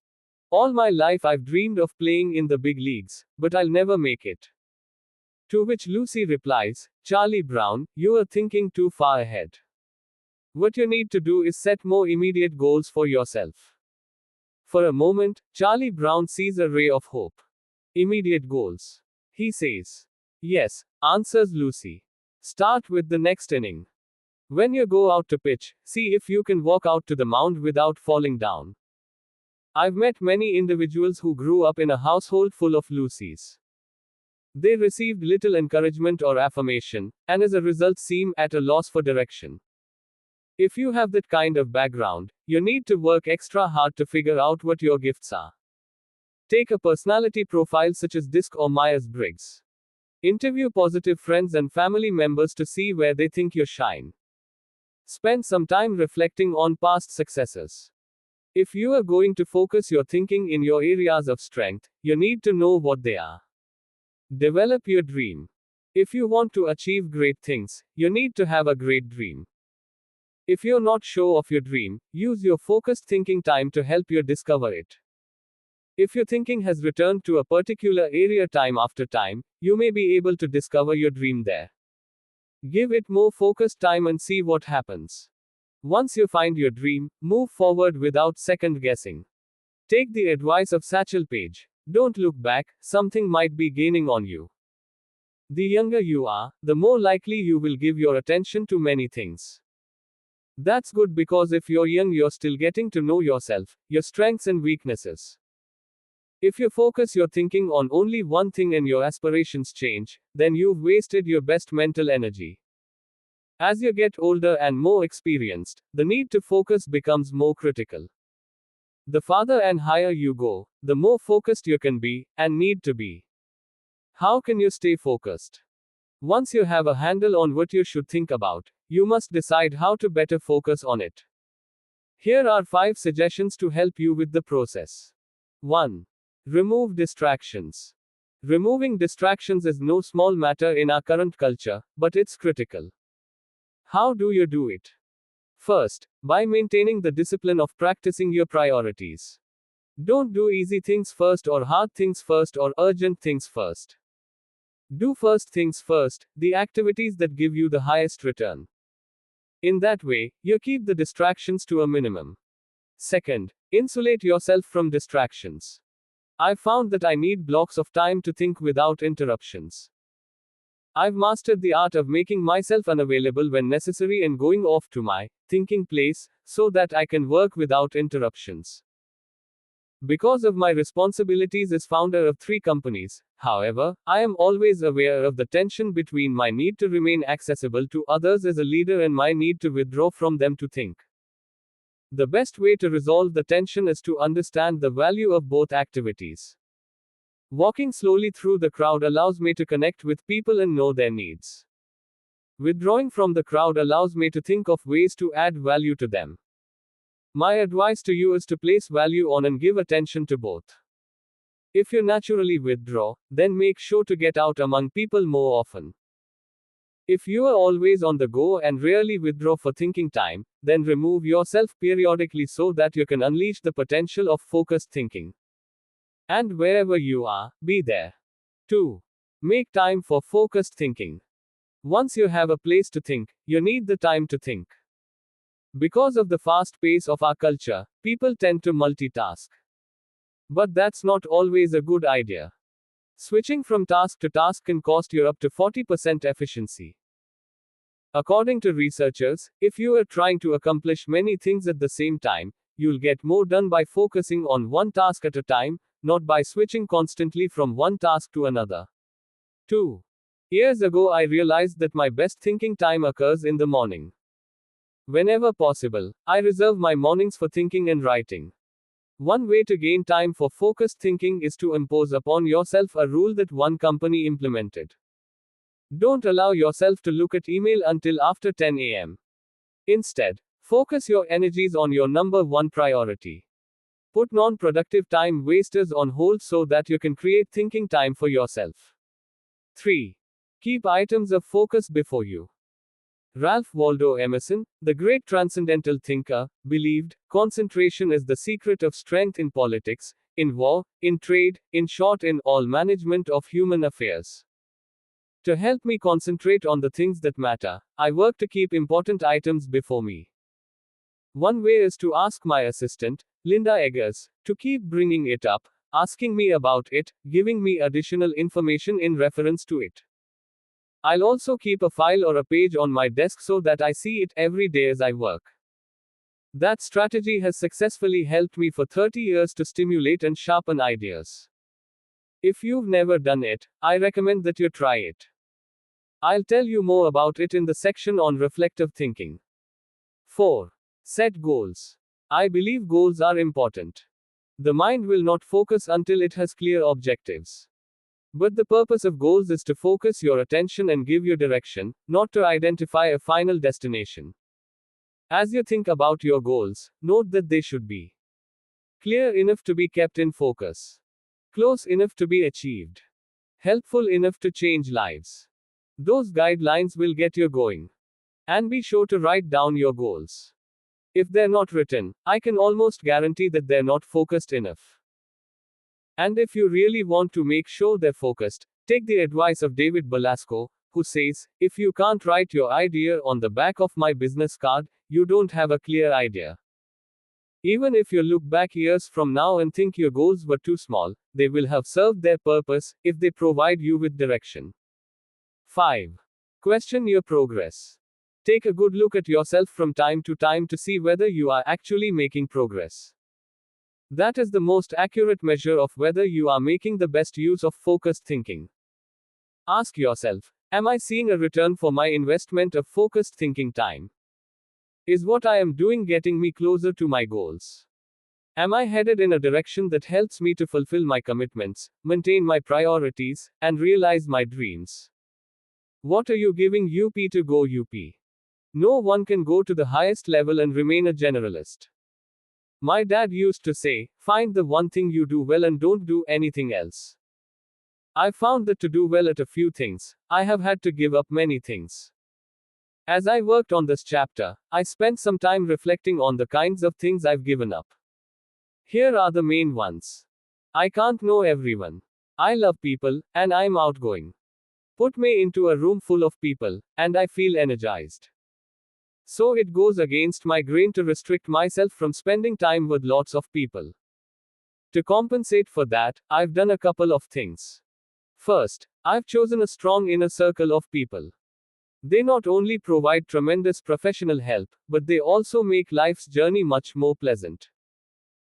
All my life I've dreamed of playing in the big leagues, but I'll never make it." To which Lucy replies, "Charlie Brown, you are thinking too far ahead. What you need to do is set more immediate goals for yourself." For a moment, Charlie Brown sees a ray of hope. "Immediate goals," he says. "Yes," answers Lucy. "Start with the next inning. When you go out to pitch, see if you can walk out to the mound without falling down." I've met many individuals who grew up in a household full of Lucys. They received little encouragement or affirmation, and as a result seem at a loss for direction. If you have that kind of background, you need to work extra hard to figure out what your gifts are. Take a personality profile such as DISC or Myers-Briggs. Interview positive friends and family members to see where they think you shine. Spend some time reflecting on past successes. If you are going to focus your thinking in your areas of strength, you need to know what they are. Develop your dream. If you want to achieve great things, you need to have a great dream. If you're not sure of your dream, use your focused thinking time to help you discover it. If your thinking has returned to a particular area time after time, you may be able to discover your dream there. Give it more focused time and see what happens. Once you find your dream, move forward without second guessing. Take the advice of Satchel Paige. Don't look back, something might be gaining on you. The younger you are, the more likely you will give your attention to many things. That's good because if you're young, you're still getting to know yourself, your strengths and weaknesses. If you focus your thinking on only one thing and your aspirations change, then you've wasted your best mental energy. As you get older and more experienced, the need to focus becomes more critical. The farther and higher you go, the more focused you can be, and need to be. How can you stay focused? Once you have a handle on what you should think about, you must decide how to better focus on it. Here are 5 suggestions to help you with the process. 1. Remove distractions. Removing distractions is no small matter in our current culture, but it's critical. How do you do it? First, by maintaining the discipline of practicing your priorities. Don't do easy things first or hard things first or urgent things first. Do first things first, the activities that give you the highest return. In that way, you keep the distractions to a minimum. Second, insulate yourself from distractions. I found that I need blocks of time to think without interruptions. I've mastered the art of making myself unavailable when necessary and going off to my thinking place so that I can work without interruptions. Because of my responsibilities as founder of 3 companies, however, I am always aware of the tension between my need to remain accessible to others as a leader and my need to withdraw from them to think. The best way to resolve the tension is to understand the value of both activities. Walking slowly through the crowd allows me to connect with people and know their needs. Withdrawing from the crowd allows me to think of ways to add value to them. My advice to you is to place value on and give attention to both. If you naturally withdraw, then make sure to get out among people more often. If you are always on the go and rarely withdraw for thinking time, then remove yourself periodically so that you can unleash the potential of focused thinking. And wherever you are, be there. 2. Make time for focused thinking. Once you have a place to think, you need the time to think. Because of the fast pace of our culture, people tend to multitask. But that's not always a good idea. Switching from task to task can cost you up to 40% efficiency. According to researchers, if you are trying to accomplish many things at the same time, you'll get more done by focusing on one task at a time, not by switching constantly from one task to another. 2. Years ago, I realized that my best thinking time occurs in the morning. Whenever possible, I reserve my mornings for thinking and writing. One way to gain time for focused thinking is to impose upon yourself a rule that one company implemented. Don't allow yourself to look at email until after 10 a.m. Instead, focus your energies on your number one priority. Put non-productive time wasters on hold so that you can create thinking time for yourself. 3. Keep items of focus before you. Ralph Waldo Emerson, the great transcendental thinker, believed concentration is the secret of strength in politics, in war, in trade, in short, in all management of human affairs. To help me concentrate on the things that matter, I work to keep important items before me. One way is to ask my assistant, Linda Eggers, to keep bringing it up, asking me about it, giving me additional information in reference to it. I'll also keep a file or a page on my desk so that I see it every day as I work. That strategy has successfully helped me for 30 years to stimulate and sharpen ideas. If you've never done it, I recommend that you try it. I'll tell you more about it in the section on reflective thinking. 4. Set goals. I believe goals are important. The mind will not focus until it has clear objectives. But the purpose of goals is to focus your attention and give you direction, not to identify a final destination. As you think about your goals, note that they should be clear enough to be kept in focus, close enough to be achieved, helpful enough to change lives. Those guidelines will get you going. And be sure to write down your goals. If they're not written, I can almost guarantee that they're not focused enough. And if you really want to make sure they're focused, take the advice of David Belasco, who says, if you can't write your idea on the back of my business card, you don't have a clear idea. Even if you look back years from now and think your goals were too small, they will have served their purpose if they provide you with direction. 5. Question your progress. Take a good look at yourself from time to time to see whether you are actually making progress. That is the most accurate measure of whether you are making the best use of focused thinking. Ask yourself, am I seeing a return for my investment of focused thinking time? Is what I am doing getting me closer to my goals? Am I headed in a direction that helps me to fulfill my commitments, maintain my priorities, and realize my dreams? What are you giving UP to go UP? No one can go to the highest level and remain a generalist. My dad used to say, find the one thing you do well and don't do anything else. I found that to do well at a few things, I have had to give up many things. As I worked on this chapter, I spent some time reflecting on the kinds of things I've given up. Here are the main ones. I can't know everyone. I love people, and I'm outgoing. Put me into a room full of people, and I feel energized. So it goes against my grain to restrict myself from spending time with lots of people. To compensate for that, I've done a couple of things. First, I've chosen a strong inner circle of people. They not only provide tremendous professional help, but they also make life's journey much more pleasant.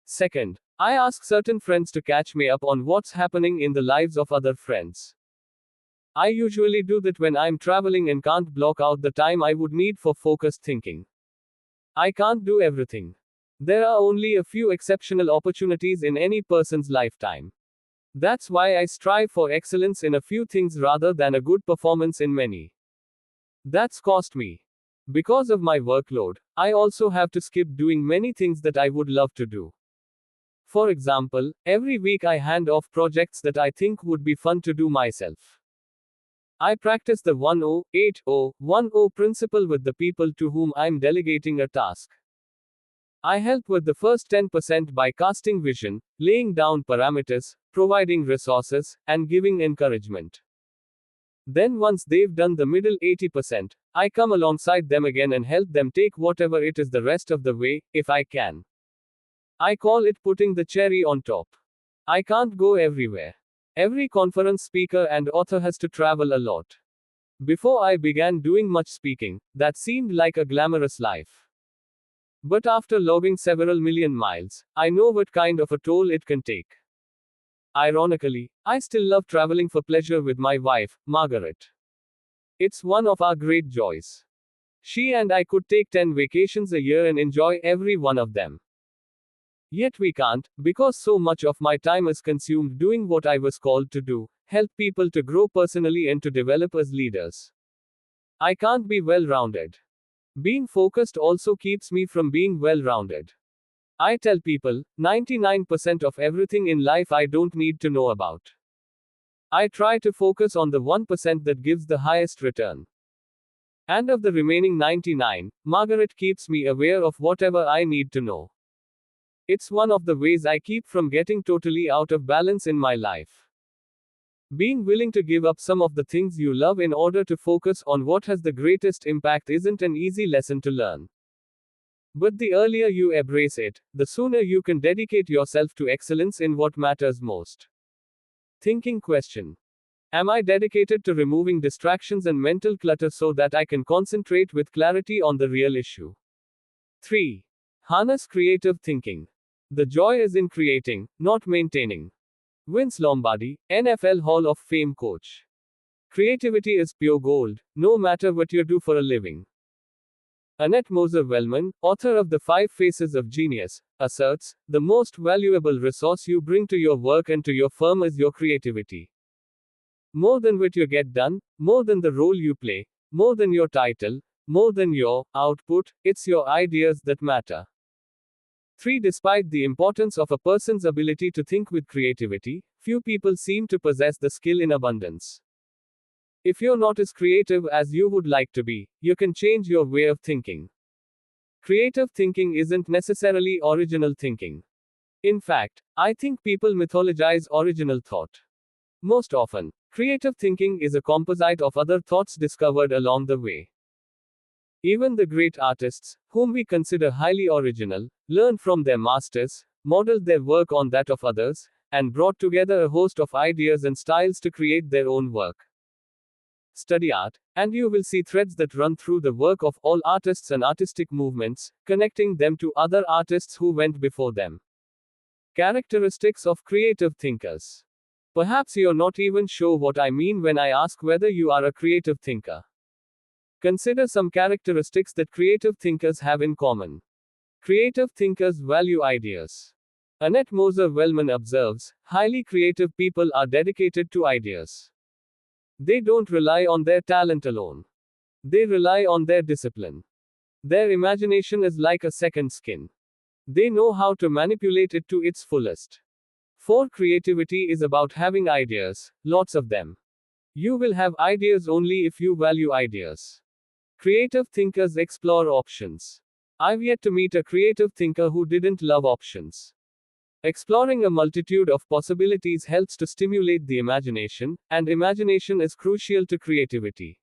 Second, I ask certain friends to catch me up on what's happening in the lives of other friends. I usually do that when I'm traveling and can't block out the time I would need for focused thinking. I can't do everything. There are only a few exceptional opportunities in any person's lifetime. That's why I strive for excellence in a few things rather than a good performance in many. That's cost me. Because of my workload, I also have to skip doing many things that I would love to do. For example, every week I hand off projects that I think would be fun to do myself. I practice the 1-0-8-0-1-0 principle with the people to whom I'm delegating a task. I help with the first 10% by casting vision, laying down parameters, providing resources, and giving encouragement. Then, once they've done the middle 80%, I come alongside them again and help them take whatever it is the rest of the way, if I can. I call it putting the cherry on top. I can't go everywhere. Every conference speaker and author has to travel a lot. Before I began doing much speaking, that seemed like a glamorous life. But after logging several million miles, I know what kind of a toll it can take. Ironically, I still love traveling for pleasure with my wife, Margaret. It's one of our great joys. She and I could take 10 vacations a year and enjoy every one of them. Yet we can't, because so much of my time is consumed doing what I was called to do, help people to grow personally and to develop as leaders. I can't be well-rounded. Being focused also keeps me from being well-rounded. I tell people, 99% of everything in life I don't need to know about. I try to focus on the 1% that gives the highest return. And of the remaining 99, Margaret keeps me aware of whatever I need to know. It's one of the ways I keep from getting totally out of balance in my life. Being willing to give up some of the things you love in order to focus on what has the greatest impact isn't an easy lesson to learn. But the earlier you embrace it, the sooner you can dedicate yourself to excellence in what matters most. Thinking question. Am I dedicated to removing distractions and mental clutter so that I can concentrate with clarity on the real issue? 3. Harness creative thinking. The joy is in creating, not maintaining. Vince Lombardi, NFL Hall of Fame coach. Creativity is pure gold, no matter what you do for a living. Annette Moser-Wellman, author of The 5 Faces of Genius, asserts, the most valuable resource you bring to your work and to your firm is your creativity. More than what you get done, more than the role you play, more than your title, more than your output, it's your ideas that matter. 3. Despite the importance of a person's ability to think with creativity, few people seem to possess the skill in abundance. If you're not as creative as you would like to be, you can change your way of thinking. Creative thinking isn't necessarily original thinking. In fact, I think people mythologize original thought. Most often, creative thinking is a composite of other thoughts discovered along the way. Even the great artists, whom we consider highly original, learned from their masters, modeled their work on that of others, and brought together a host of ideas and styles to create their own work. Study art, and you will see threads that run through the work of all artists and artistic movements, connecting them to other artists who went before them. Characteristics of creative thinkers. Perhaps you're not even sure what I mean when I ask whether you are a creative thinker. Consider some characteristics that creative thinkers have in common. Creative thinkers value ideas. Annette Moser-Wellman observes, highly creative people are dedicated to ideas. They don't rely on their talent alone. They rely on their discipline. Their imagination is like a second skin. They know how to manipulate it to its fullest. 4. Creativity is about having ideas, lots of them. You will have ideas only if you value ideas. Creative thinkers explore options. I've yet to meet a creative thinker who didn't love options. Exploring a multitude of possibilities helps to stimulate the imagination, and imagination is crucial to creativity.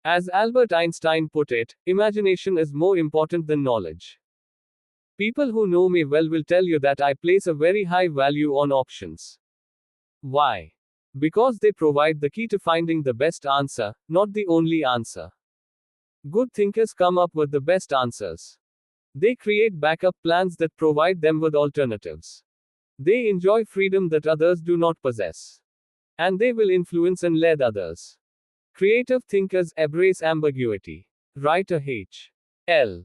As Albert Einstein put it, imagination is more important than knowledge. People who know me well will tell you that I place a very high value on options. Why? Because they provide the key to finding the best answer, not the only answer. Good thinkers come up with the best answers. They create backup plans that provide them with alternatives. They enjoy freedom that others do not possess. And they will influence and lead others. Creative thinkers embrace ambiguity. Writer H. L.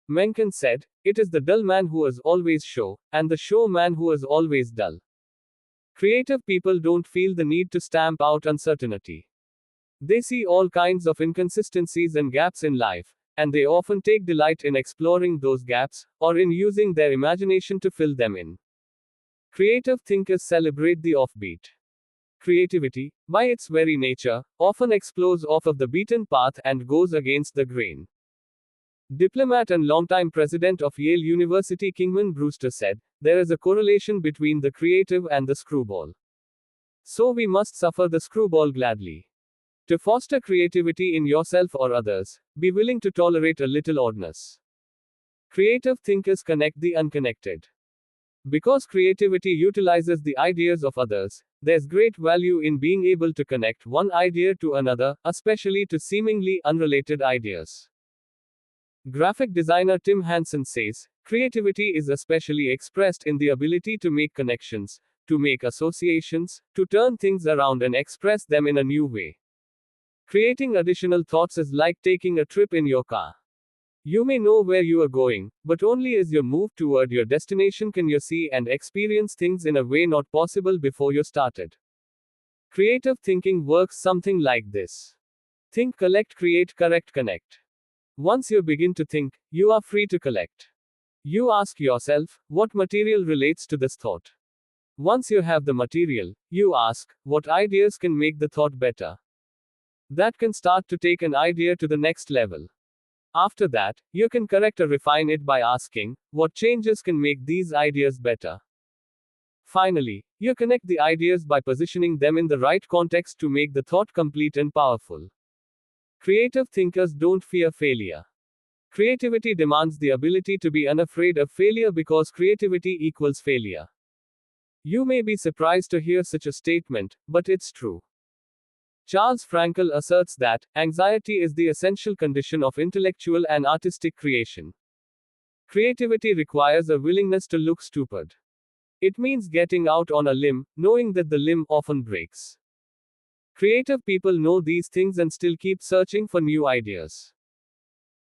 Mencken said, "It is the dull man who is always show, and the show man who is always dull." Creative people don't feel the need to stamp out uncertainty. They see all kinds of inconsistencies and gaps in life, and they often take delight in exploring those gaps, or in using their imagination to fill them in. Creative thinkers celebrate the offbeat. Creativity, by its very nature, often explores off of the beaten path and goes against the grain. Diplomat and longtime president of Yale University Kingman Brewster said, "There is a correlation between the creative and the screwball. So we must suffer the screwball gladly. To foster creativity in yourself or others, be willing to tolerate a little oddness." Creative thinkers connect the unconnected. Because creativity utilizes the ideas of others, there's great value in being able to connect one idea to another, especially to seemingly unrelated ideas. Graphic designer Tim Hansen says, "Creativity is especially expressed in the ability to make connections, to make associations, to turn things around and express them in a new way. Creating additional thoughts is like taking a trip in your car. You may know where you are going, but only as you move toward your destination can you see and experience things in a way not possible before you started." Creative thinking works something like this: think, collect, create, correct, connect. Once you begin to think, you are free to collect. You ask yourself, what material relates to this thought? Once you have the material, you ask, what ideas can make the thought better? That can start to take an idea to the next level. After that, you can correct or refine it by asking, what changes can make these ideas better? Finally, you connect the ideas by positioning them in the right context to make the thought complete and powerful. Creative thinkers don't fear failure. Creativity demands the ability to be unafraid of failure because creativity equals failure. You may be surprised to hear such a statement, but it's true. Charles Frankel asserts that anxiety is the essential condition of intellectual and artistic creation. Creativity requires a willingness to look stupid. It means getting out on a limb, knowing that the limb often breaks. Creative people know these things and still keep searching for new ideas.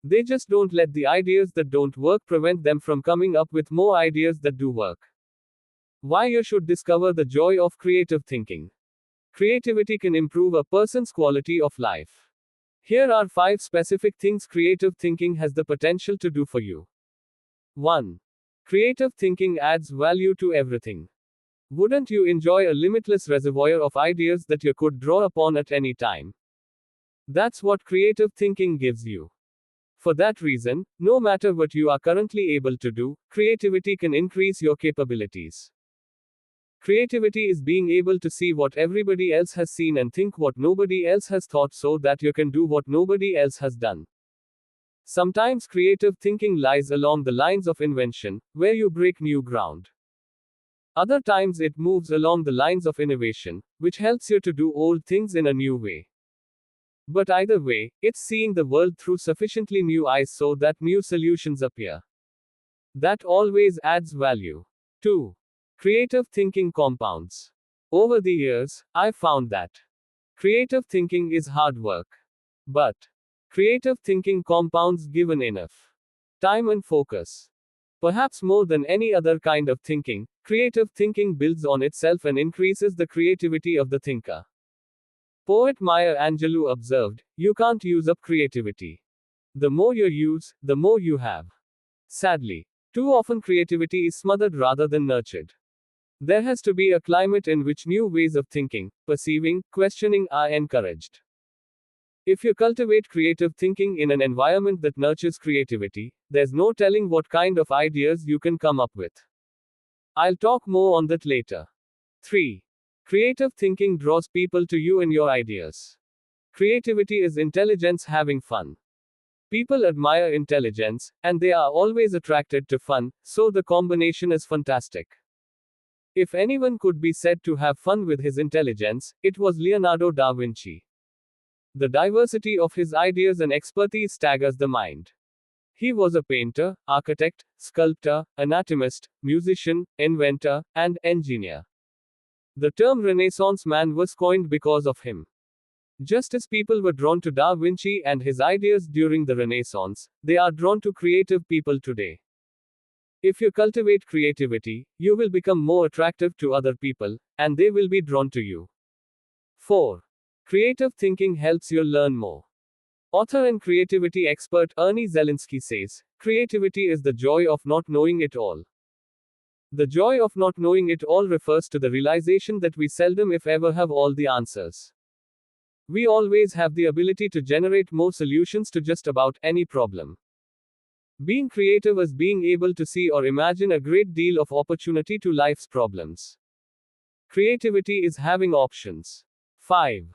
They just don't let the ideas that don't work prevent them from coming up with more ideas that do work. Why you should discover the joy of creative thinking. Creativity can improve a person's quality of life. Here are 5 specific things creative thinking has the potential to do for you. 1. Creative thinking adds value to everything. Wouldn't you enjoy a limitless reservoir of ideas that you could draw upon at any time? That's what creative thinking gives you. For that reason, no matter what you are currently able to do, creativity can increase your capabilities. Creativity is being able to see what everybody else has seen and think what nobody else has thought so that you can do what nobody else has done. Sometimes creative thinking lies along the lines of invention, where you break new ground. Other times it moves along the lines of innovation, which helps you to do old things in a new way. But either way, it's seeing the world through sufficiently new eyes so that new solutions appear. That always adds value. 2. Creative thinking compounds. Over the years, I've found that creative thinking is hard work. But creative thinking compounds given enough time and focus. Perhaps more than any other kind of thinking, creative thinking builds on itself and increases the creativity of the thinker. Poet Maya Angelou observed, "You can't use up creativity. The more you use, the more you have." Sadly, too often creativity is smothered rather than nurtured. There has to be a climate in which new ways of thinking, perceiving, questioning are encouraged. If you cultivate creative thinking in an environment that nurtures creativity, there's no telling what kind of ideas you can come up with. I'll talk more on that later. 3. Creative thinking draws people to you and your ideas. Creativity is intelligence having fun. People admire intelligence, and they are always attracted to fun, so the combination is fantastic. If anyone could be said to have fun with his intelligence, it was Leonardo da Vinci. The diversity of his ideas and expertise staggers the mind. He was a painter, architect, sculptor, anatomist, musician, inventor, and engineer. The term Renaissance man was coined because of him. Just as people were drawn to Da Vinci and his ideas during the Renaissance, they are drawn to creative people today. If you cultivate creativity, you will become more attractive to other people, and they will be drawn to you. 4. Creative thinking helps you learn more. Author and creativity expert Ernie Zelinsky says, creativity is the joy of not knowing it all. The joy of not knowing it all refers to the realization that we seldom, if ever, have all the answers. We always have the ability to generate more solutions to just about any problem. Being creative is being able to see or imagine a great deal of opportunity to life's problems. Creativity is having options. 5.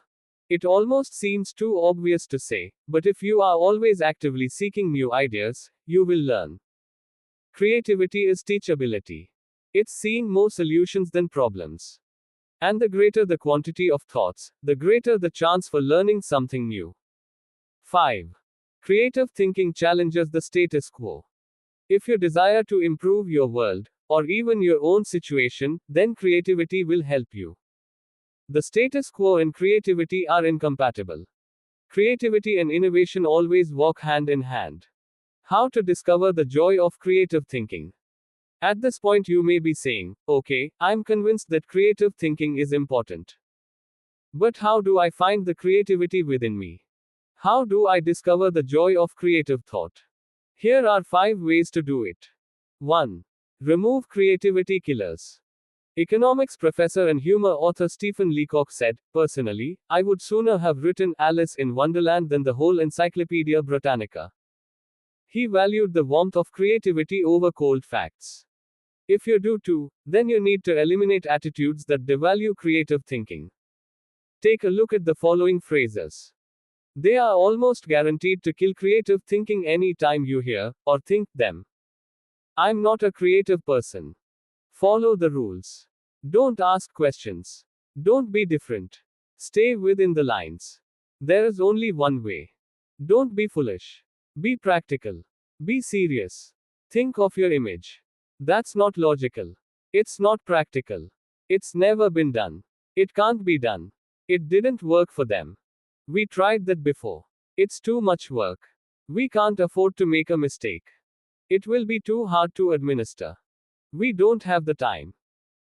It almost seems too obvious to say, but if you are always actively seeking new ideas, you will learn. Creativity is teachability. It's seeing more solutions than problems. And the greater the quantity of thoughts, the greater the chance for learning something new. 5. Creative thinking challenges the status quo. If you desire to improve your world, or even your own situation, then creativity will help you. The status quo and creativity are incompatible. Creativity and innovation always walk hand in hand. How to discover the joy of creative thinking? At this point, you may be saying, okay, I'm convinced that creative thinking is important. But how do I find the creativity within me? How do I discover the joy of creative thought? Here are 5 ways to do it. 1. Remove creativity killers. Economics professor and humor author Stephen Leacock said, personally, I would sooner have written Alice in Wonderland than the whole Encyclopedia Britannica. He valued the warmth of creativity over cold facts. If you do too, then you need to eliminate attitudes that devalue creative thinking. Take a look at the following phrases. They are almost guaranteed to kill creative thinking any time you hear or think them. I'm not a creative person. Follow the rules. Don't ask questions. Don't be different. Stay within the lines. There is only one way. Don't be foolish. Be practical. Be serious. Think of your image. That's not logical. It's not practical. It's never been done. It can't be done. It didn't work for them. We tried that before. It's too much work. We can't afford to make a mistake. It will be too hard to administer. We don't have the time.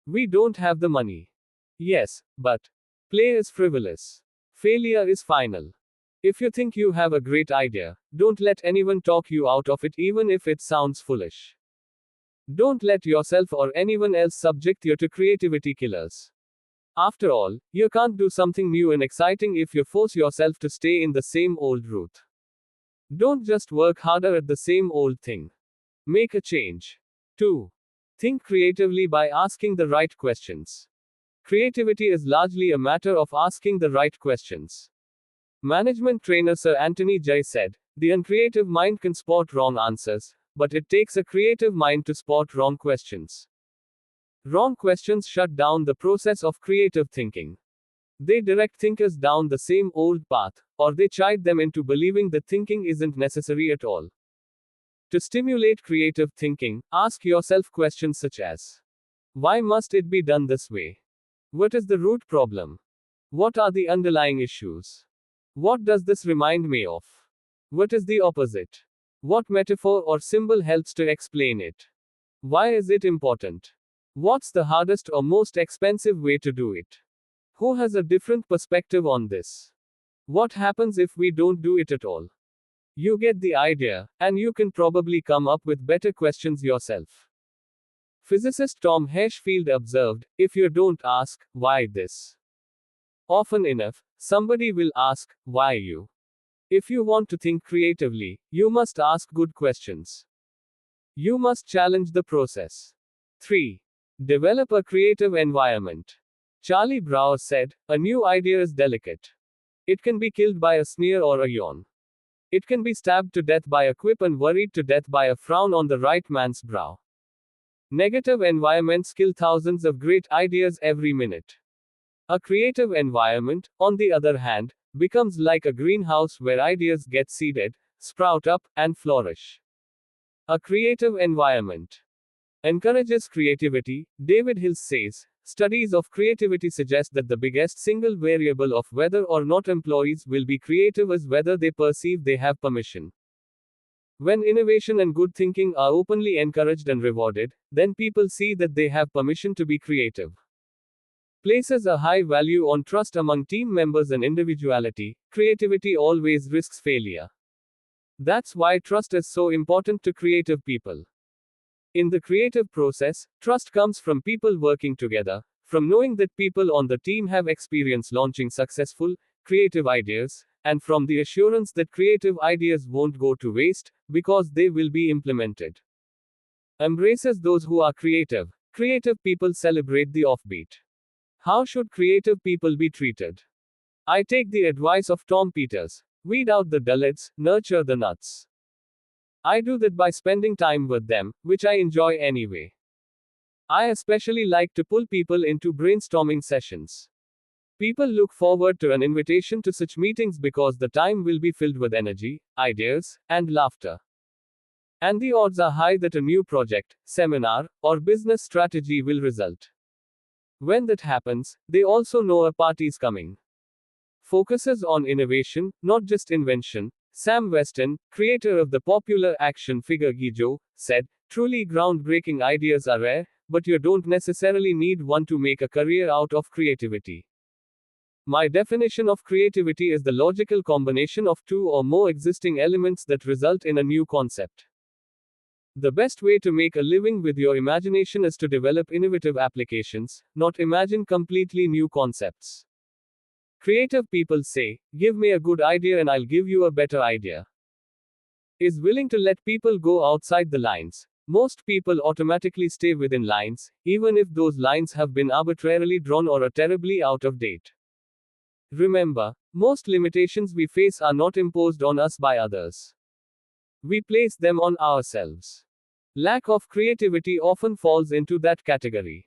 We don't have the money. Yes, but play is frivolous. Failure is final. If you think you have a great idea, don't let anyone talk you out of it even if it sounds foolish. Don't let yourself or anyone else subject you to creativity killers. After all, you can't do something new and exciting if you force yourself to stay in the same old route. Don't just work harder at the same old thing. Make a change. 2. Think creatively by asking the right questions. Creativity is largely a matter of asking the right questions. Management trainer Sir Anthony Jay said, the uncreative mind can spot wrong answers, but it takes a creative mind to spot wrong questions. Wrong questions shut down the process of creative thinking. They direct thinkers down the same old path, or they chide them into believing that thinking isn't necessary at all. To stimulate creative thinking, ask yourself questions such as, why must it be done this way? What is the root problem? What are the underlying issues? What does this remind me of? What is the opposite? What metaphor or symbol helps to explain it? Why is it important? What's the hardest or most expensive way to do it? Who has a different perspective on this? What happens if we don't do it at all? You get the idea, and you can probably come up with better questions yourself. Physicist Tom Hirschfeld observed, if you don't ask, why this? Often enough, somebody will ask, why you? If you want to think creatively, you must ask good questions. You must challenge the process. 3. Develop a creative environment. Charlie Brower said, a new idea is delicate. It can be killed by a sneer or a yawn. It can be stabbed to death by a quip and worried to death by a frown on the right man's brow. Negative environments kill thousands of great ideas every minute. A creative environment, on the other hand, becomes like a greenhouse where ideas get seeded, sprout up, and flourish. A creative environment encourages creativity. David Hills says, studies of creativity suggest that the biggest single variable of whether or not employees will be creative is whether they perceive they have permission. When innovation and good thinking are openly encouraged and rewarded, then people see that they have permission to be creative. Places a high value on trust among team members and individuality. Creativity always risks failure. That's why trust is so important to creative people. In the creative process, trust comes from people working together, from knowing that people on the team have experience launching successful, creative ideas, and from the assurance that creative ideas won't go to waste, because they will be implemented. Embraces those who are creative. Creative people celebrate the offbeat. How should creative people be treated? I take the advice of Tom Peters. Weed out the dullards, nurture the nuts. I do that by spending time with them, which I enjoy anyway. I especially like to pull people into brainstorming sessions. People look forward to an invitation to such meetings because the time will be filled with energy, ideas, and laughter. And the odds are high that a new project, seminar, or business strategy will result. When that happens, they also know a party's coming. Focuses on innovation, not just invention. Sam Weston, creator of the popular action figure Gijo, said, truly groundbreaking ideas are rare, but you don't necessarily need one to make a career out of creativity. My definition of creativity is the logical combination of two or more existing elements that result in a new concept. The best way to make a living with your imagination is to develop innovative applications, not imagine completely new concepts. Creative people say, give me a good idea and I'll give you a better idea. Is willing to let people go outside the lines. Most people automatically stay within lines, even if those lines have been arbitrarily drawn or are terribly out of date. Remember, most limitations we face are not imposed on us by others. We place them on ourselves. Lack of creativity often falls into that category.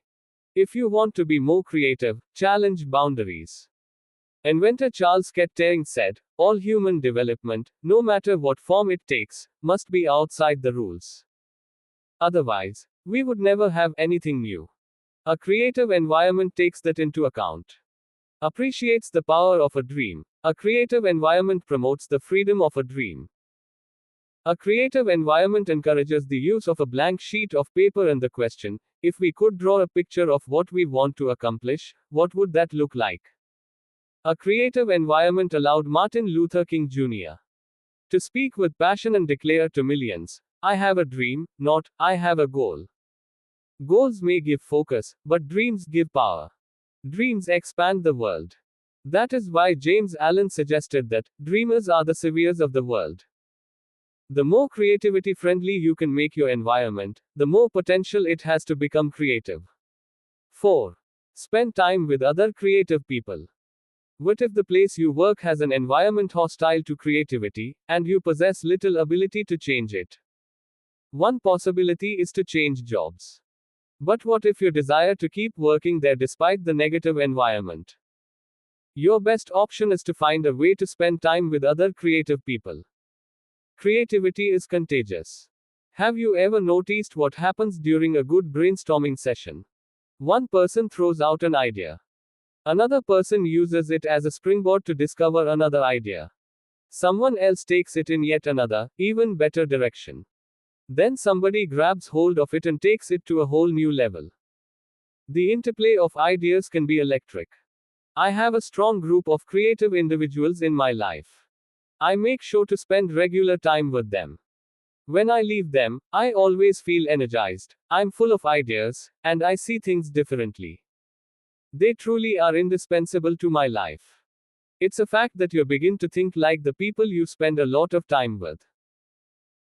If you want to be more creative, challenge boundaries. Inventor Charles Kettering said, all human development, no matter what form it takes, must be outside the rules. Otherwise, we would never have anything new. A creative environment takes that into account. Appreciates the power of a dream. A creative environment promotes the freedom of a dream. A creative environment encourages the use of a blank sheet of paper and the question, if we could draw a picture of what we want to accomplish, what would that look like? A creative environment allowed Martin Luther King Jr. to speak with passion and declare to millions, I have a dream, not, I have a goal. Goals may give focus, but dreams give power. Dreams expand the world. That is why James Allen suggested that dreamers are the saviors of the world. The more creativity friendly you can make your environment, the more potential it has to become creative. 4. Spend time with other creative people. What if the place you work has an environment hostile to creativity, and you possess little ability to change it? One possibility is to change jobs. But what if you desire to keep working there despite the negative environment? Your best option is to find a way to spend time with other creative people. Creativity is contagious. Have you ever noticed what happens during a good brainstorming session? One person throws out an idea. Another person uses it as a springboard to discover another idea. Someone else takes it in yet another, even better direction. Then somebody grabs hold of it and takes it to a whole new level. The interplay of ideas can be electric. I have a strong group of creative individuals in my life. I make sure to spend regular time with them. When I leave them, I always feel energized, I'm full of ideas, and I see things differently. They truly are indispensable to my life. It's a fact that you begin to think like the people you spend a lot of time with.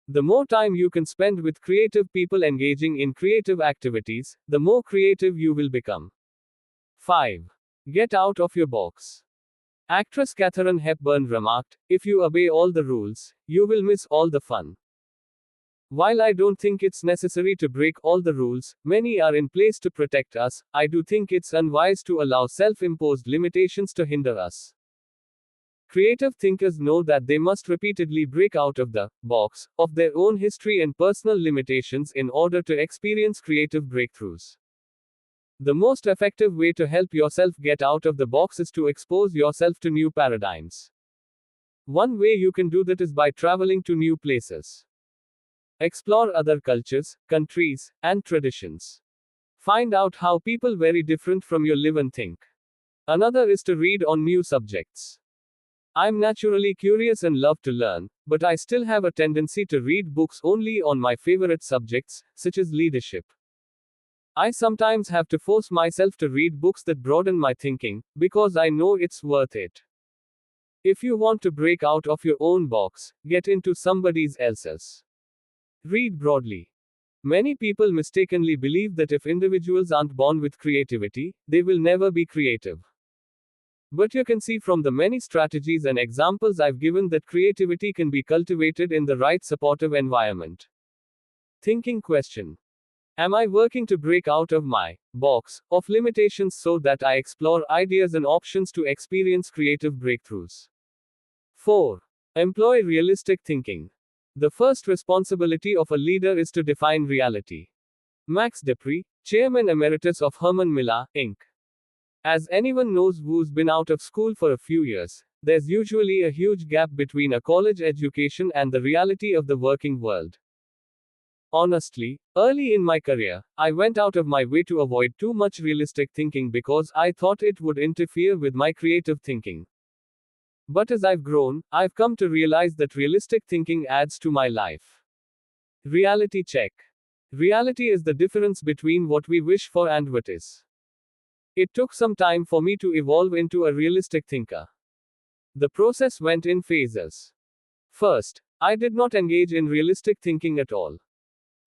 The more time you can spend with creative people engaging in creative activities, the more creative you will become. 5. Get out of your box. Actress Katharine Hepburn remarked, "If you obey all the rules, you will miss all the fun." While I don't think it's necessary to break all the rules, many are in place to protect us, I do think it's unwise to allow self-imposed limitations to hinder us. Creative thinkers know that they must repeatedly break out of the box of their own history and personal limitations in order to experience creative breakthroughs. The most effective way to help yourself get out of the box is to expose yourself to new paradigms. One way you can do that is by traveling to new places. Explore other cultures, countries, and traditions. Find out how people very different from you live and think. Another is to read on new subjects. I'm naturally curious and love to learn, but I still have a tendency to read books only on my favorite subjects, such as leadership. I sometimes have to force myself to read books that broaden my thinking, because I know it's worth it. If you want to break out of your own box, get into somebody else's. Read broadly. Many people mistakenly believe that if individuals aren't born with creativity, they will never be creative. But you can see from the many strategies and examples I've given that creativity can be cultivated in the right supportive environment. Thinking question. Am I working to break out of my box of limitations so that I explore ideas and options to experience creative breakthroughs? 4. Employ realistic thinking. The first responsibility of a leader is to define reality. Max Dupree, Chairman Emeritus of Herman Miller, Inc. As anyone knows who's been out of school for a few years, there's usually a huge gap between a college education and the reality of the working world. Honestly, early in my career, I went out of my way to avoid too much realistic thinking because I thought it would interfere with my creative thinking. But as I've grown, I've come to realize that realistic thinking adds to my life. Reality check. Reality is the difference between what we wish for and what is. It took some time for me to evolve into a realistic thinker. The process went in phases. First, I did not engage in realistic thinking at all.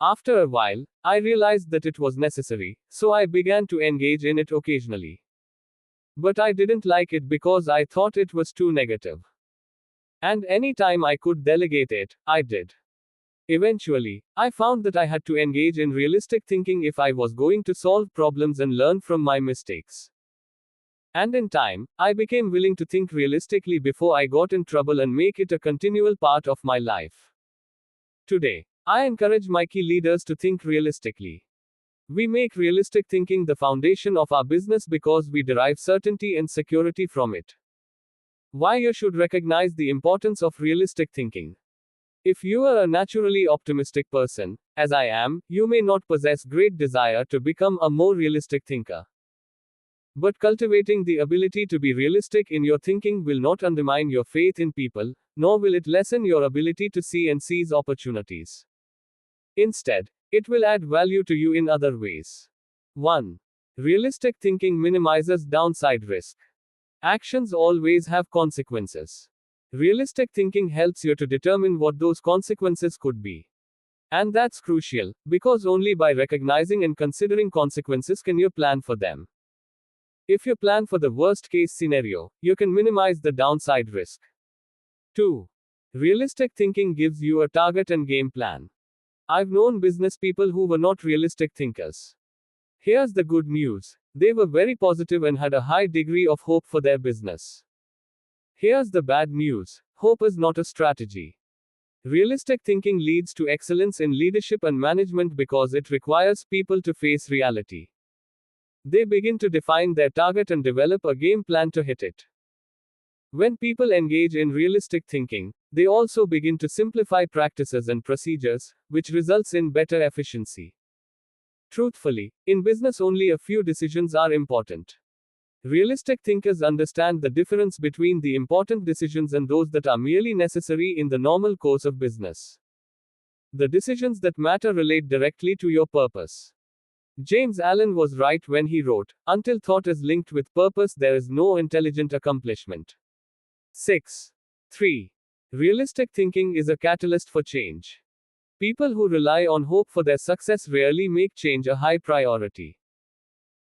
After a while, I realized that it was necessary, so I began to engage in it occasionally. But I didn't like it because I thought it was too negative. And anytime I could delegate it, I did. Eventually, I found that I had to engage in realistic thinking if I was going to solve problems and learn from my mistakes. And in time, I became willing to think realistically before I got in trouble and make it a continual part of my life. Today, I encourage my key leaders to think realistically. We make realistic thinking the foundation of our business because we derive certainty and security from it. Why you should recognize the importance of realistic thinking. If you are a naturally optimistic person, as I am, you may not possess great desire to become a more realistic thinker. But cultivating the ability to be realistic in your thinking will not undermine your faith in people, nor will it lessen your ability to see and seize opportunities. Instead, it will add value to you in other ways. 1. Realistic thinking minimizes downside risk. Actions always have consequences. Realistic thinking helps you to determine what those consequences could be. And that's crucial, because only by recognizing and considering consequences can you plan for them. If you plan for the worst case scenario, you can minimize the downside risk. 2. Realistic thinking gives you a target and game plan. I've known business people who were not realistic thinkers. Here's the good news. They were very positive and had a high degree of hope for their business. Here's the bad news. Hope is not a strategy. Realistic thinking leads to excellence in leadership and management because it requires people to face reality. They begin to define their target and develop a game plan to hit it. When people engage in realistic thinking, they also begin to simplify practices and procedures, which results in better efficiency. Truthfully, in business only a few decisions are important. Realistic thinkers understand the difference between the important decisions and those that are merely necessary in the normal course of business. The decisions that matter relate directly to your purpose. James Allen was right when he wrote, "Until thought is linked with purpose, there is no intelligent accomplishment." 6. 3. Realistic thinking is a catalyst for change. People who rely on hope for their success rarely make change a high priority.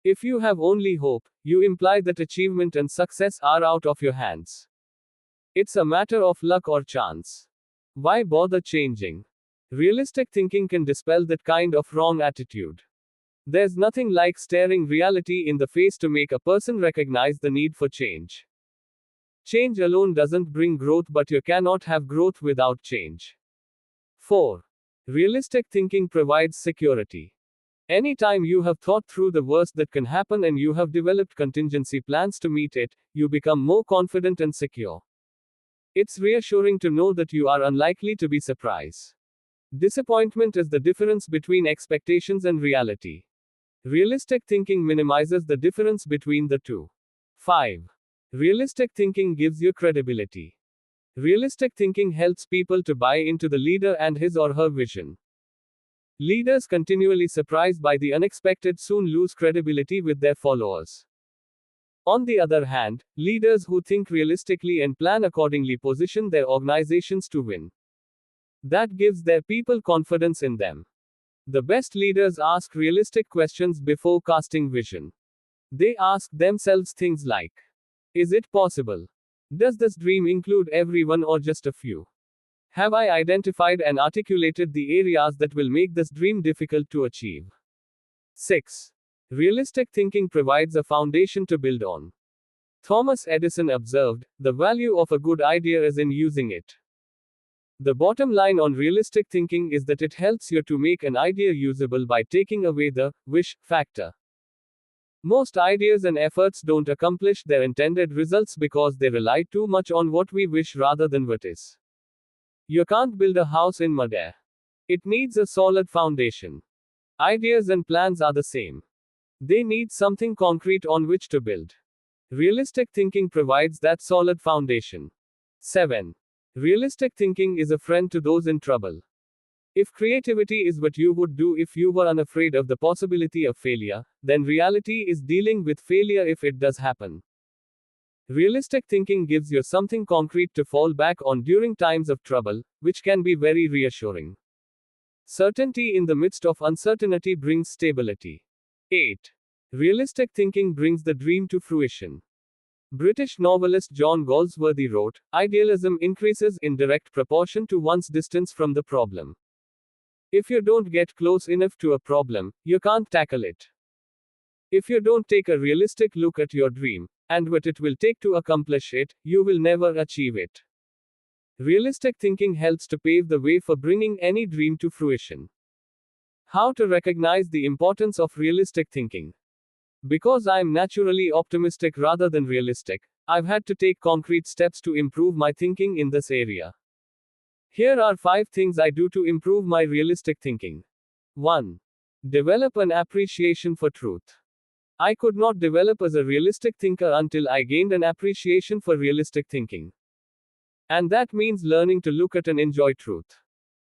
If you have only hope, you imply that achievement and success are out of your hands. It's a matter of luck or chance. Why bother changing? Realistic thinking can dispel that kind of wrong attitude. There's nothing like staring reality in the face to make a person recognize the need for change. Change alone doesn't bring growth, but you cannot have growth without change. 4. Realistic thinking provides security. Anytime you have thought through the worst that can happen and you have developed contingency plans to meet it, you become more confident and secure. It's reassuring to know that you are unlikely to be surprised. Disappointment is the difference between expectations and reality. Realistic thinking minimizes the difference between the two. 5. Realistic thinking gives you credibility. Realistic thinking helps people to buy into the leader and his or her vision. Leaders continually surprised by the unexpected soon lose credibility with their followers. On the other hand, leaders who think realistically and plan accordingly position their organizations to win. That gives their people confidence in them. The best leaders ask realistic questions before casting vision. They ask themselves things like: is it possible? Does this dream include everyone or just a few? Have I identified and articulated the areas that will make this dream difficult to achieve? 6. Realistic thinking provides a foundation to build on. Thomas Edison observed, "The value of a good idea is in using it." The bottom line on realistic thinking is that it helps you to make an idea usable by taking away the wish factor. Most ideas and efforts don't accomplish their intended results because they rely too much on what we wish rather than what is. You can't build a house in mud-air. It needs a solid foundation. Ideas and plans are the same. They need something concrete on which to build. Realistic thinking provides that solid foundation. 7. Realistic thinking is a friend to those in trouble. If creativity is what you would do if you were unafraid of the possibility of failure, then reality is dealing with failure if it does happen. Realistic thinking gives you something concrete to fall back on during times of trouble, which can be very reassuring. Certainty in the midst of uncertainty brings stability. 8. Realistic thinking brings the dream to fruition. British novelist John Galsworthy wrote, "Idealism increases in direct proportion to one's distance from the problem." If you don't get close enough to a problem, you can't tackle it. If you don't take a realistic look at your dream, and what it will take to accomplish it, you will never achieve it. Realistic thinking helps to pave the way for bringing any dream to fruition. How to recognize the importance of realistic thinking? Because I'm naturally optimistic rather than realistic, I've had to take concrete steps to improve my thinking in this area. Here are 5 things I do to improve my realistic thinking. 1. Develop an appreciation for truth. I could not develop as a realistic thinker until I gained an appreciation for realistic thinking. And that means learning to look at and enjoy truth.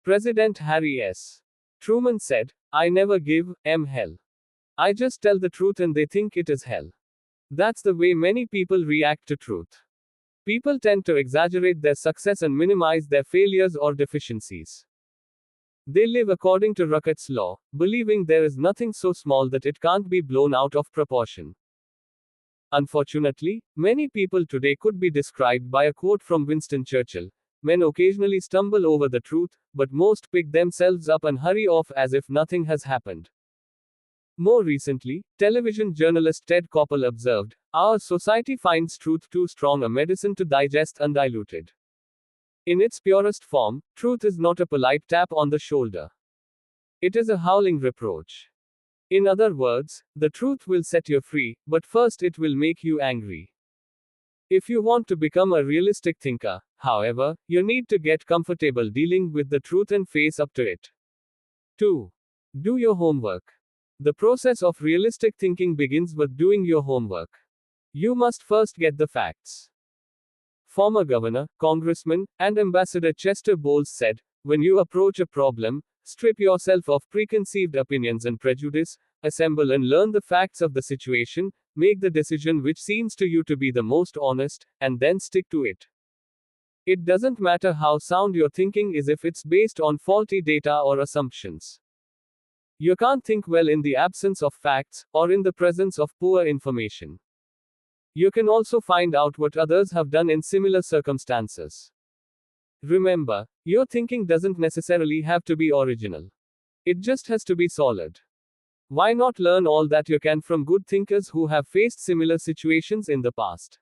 President Harry S. Truman said, "I never give hell. I just tell the truth and they think it is hell." That's the way many people react to truth. People tend to exaggerate their success and minimize their failures or deficiencies. They live according to Ruckett's law, believing there is nothing so small that it can't be blown out of proportion. Unfortunately, many people today could be described by a quote from Winston Churchill: "Men occasionally stumble over the truth, but most pick themselves up and hurry off as if nothing has happened." More recently, television journalist Ted Koppel observed, "Our society finds truth too strong a medicine to digest undiluted." In its purest form, truth is not a polite tap on the shoulder. It is a howling reproach. In other words, the truth will set you free, but first it will make you angry. If you want to become a realistic thinker, however, you need to get comfortable dealing with the truth and face up to it. 2. Do your homework. The process of realistic thinking begins with doing your homework. You must first get the facts. Former Governor, Congressman, and Ambassador Chester Bowles said, "When you approach a problem, strip yourself of preconceived opinions and prejudice, assemble and learn the facts of the situation, make the decision which seems to you to be the most honest, and then stick to it. It doesn't matter how sound your thinking is if it's based on faulty data or assumptions. You can't think well in the absence of facts, or in the presence of poor information. You can also find out what others have done in similar circumstances. Remember, your thinking doesn't necessarily have to be original. It just has to be solid. Why not learn all that you can from good thinkers who have faced similar situations in the past?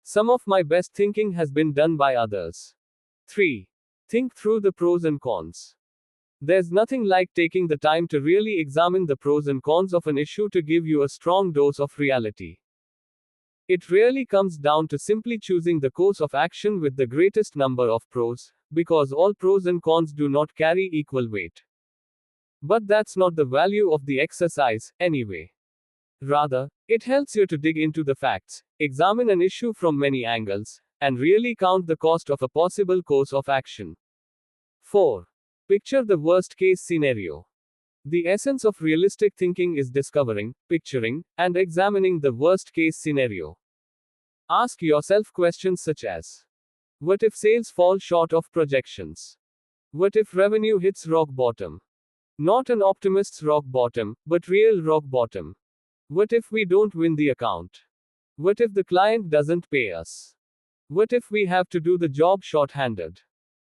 Some of my best thinking has been done by others. 3. Think through the pros and cons. There's nothing like taking the time to really examine the pros and cons of an issue to give you a strong dose of reality. It really comes down to simply choosing the course of action with the greatest number of pros, because all pros and cons do not carry equal weight. But that's not the value of the exercise, anyway. Rather, it helps you to dig into the facts, examine an issue from many angles, and really count the cost of a possible course of action. 4. Picture the worst case scenario. The essence of realistic thinking is discovering, picturing, and examining the worst case scenario. Ask yourself questions such as: what if sales fall short of projections? What if revenue hits rock bottom? Not an optimist's rock bottom, but real rock bottom. What if we don't win the account? What if the client doesn't pay us? What if we have to do the job short-handed?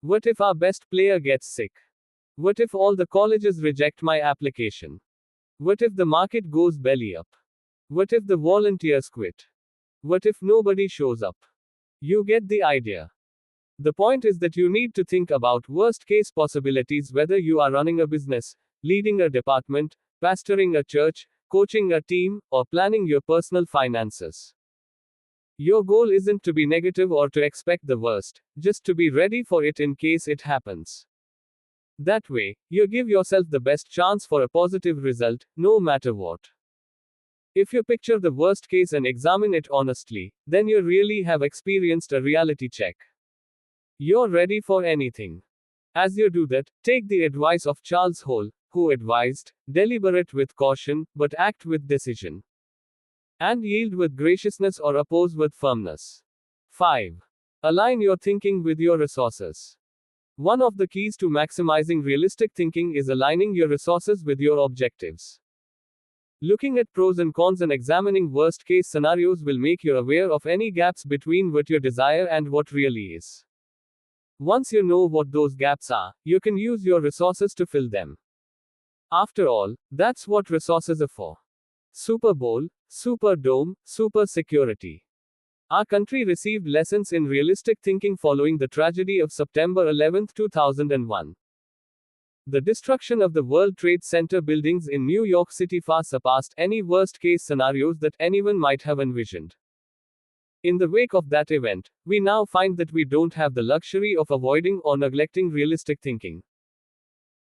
What if our best player gets sick? What if all the colleges reject my application? What if the market goes belly up? What if the volunteers quit? What if nobody shows up? You get the idea. The point is that you need to think about worst case possibilities, whether you are running a business, leading a department, pastoring a church, coaching a team, or planning your personal finances. Your goal isn't to be negative or to expect the worst, just to be ready for it in case it happens. That way, you give yourself the best chance for a positive result, no matter what. If you picture the worst case and examine it honestly, then you really have experienced a reality check. You're ready for anything. As you do that, take the advice of Charles Hall, who advised: deliberate with caution, but act with decision. And yield with graciousness or oppose with firmness. 5. Align your thinking with your resources. One of the keys to maximizing realistic thinking is aligning your resources with your objectives. Looking at pros and cons and examining worst case scenarios will make you aware of any gaps between what you desire and what really is. Once you know what those gaps are, you can use your resources to fill them. After all, that's what resources are for. Super Bowl, Superdome, Super Security. Our country received lessons in realistic thinking following the tragedy of September 11, 2001. The destruction of the World Trade Center buildings in New York City far surpassed any worst-case scenarios that anyone might have envisioned. In the wake of that event, we now find that we don't have the luxury of avoiding or neglecting realistic thinking.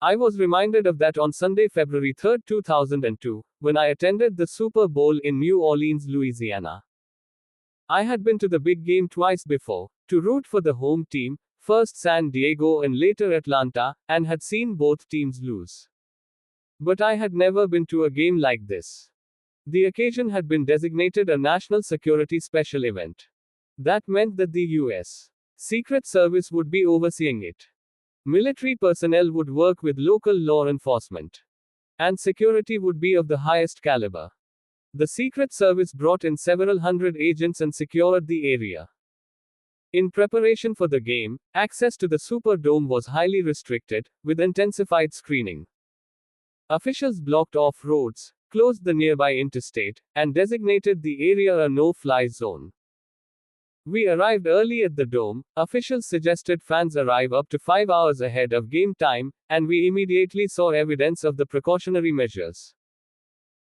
I was reminded of that on Sunday, February 3, 2002, when I attended the Super Bowl in New Orleans, Louisiana. I had been to the big game twice before, to root for the home team, first San Diego and later Atlanta, and had seen both teams lose. But I had never been to a game like this. The occasion had been designated a national security special event. That meant that the U.S. Secret Service would be overseeing it. Military personnel would work with local law enforcement. And security would be of the highest caliber. The Secret Service brought in several hundred agents and secured the area. In preparation for the game, access to the Superdome was highly restricted, with intensified screening. Officials blocked off roads, closed the nearby interstate, and designated the area a no-fly zone. We arrived early at the dome. Officials suggested fans arrive up to 5 hours ahead of game time, and we immediately saw evidence of the precautionary measures.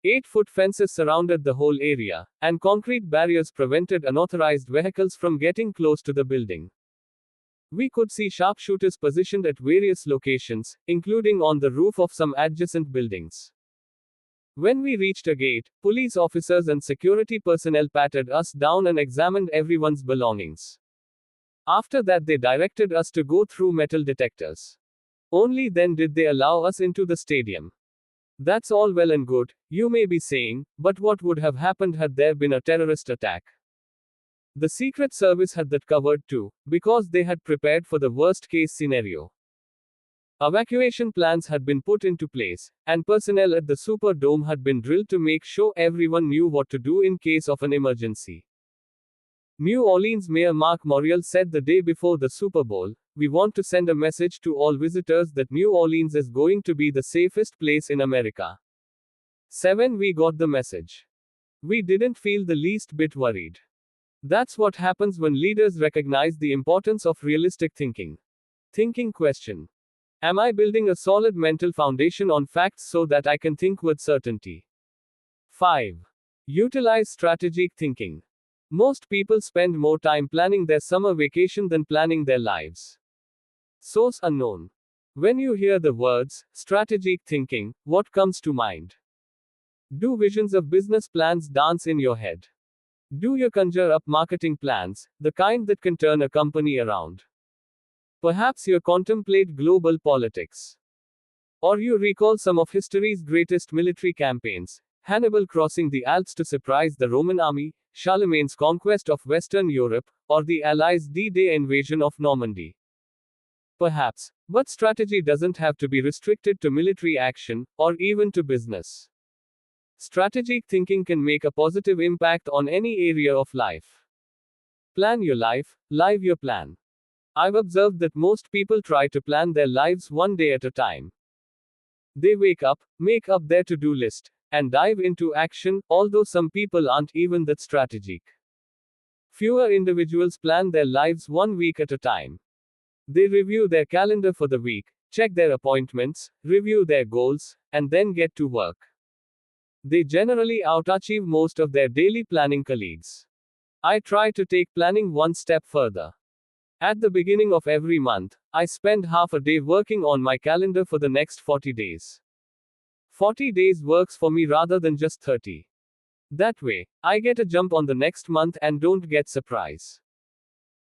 8-foot fences surrounded the whole area, and concrete barriers prevented unauthorized vehicles from getting close to the building. We could see sharpshooters positioned at various locations, including on the roof of some adjacent buildings. When we reached a gate, police officers and security personnel patted us down and examined everyone's belongings. After that, they directed us to go through metal detectors. Only then did they allow us into the stadium. That's all well and good, you may be saying, but what would have happened had there been a terrorist attack? The Secret Service had that covered too, because they had prepared for the worst case scenario. Evacuation plans had been put into place, and personnel at the Superdome had been drilled to make sure everyone knew what to do in case of an emergency. New Orleans Mayor Mark Morial said the day before the Super Bowl, "We want to send a message to all visitors that New Orleans is going to be the safest place in America." 7. We got the message. We didn't feel the least bit worried. That's what happens when leaders recognize the importance of realistic thinking. Thinking question. Am I building a solid mental foundation on facts so that I can think with certainty? 5. Utilize strategic thinking. Most people spend more time planning their summer vacation than planning their lives. Source unknown. When you hear the words strategic thinking, what comes to mind? Do visions of business plans dance in your head? Do you conjure up marketing plans, the kind that can turn a company around? Perhaps you contemplate global politics. Or you recall some of history's greatest military campaigns: Hannibal crossing the Alps to surprise the Roman army, Charlemagne's conquest of Western Europe, or the Allies' D-Day invasion of Normandy. Perhaps, but strategy doesn't have to be restricted to military action, or even to business. Strategic thinking can make a positive impact on any area of life. Plan your life, live your plan. I've observed that most people try to plan their lives one day at a time. They wake up, make up their to-do list, and dive into action, although some people aren't even that strategic. Fewer individuals plan their lives 1 week at a time. They review their calendar for the week, check their appointments, review their goals, and then get to work. They generally outachieve most of their daily planning colleagues. I try to take planning one step further. At the beginning of every month, I spend half a day working on my calendar for the next 40 days. 40 days works for me rather than just 30. That way, I get a jump on the next month and don't get surprise.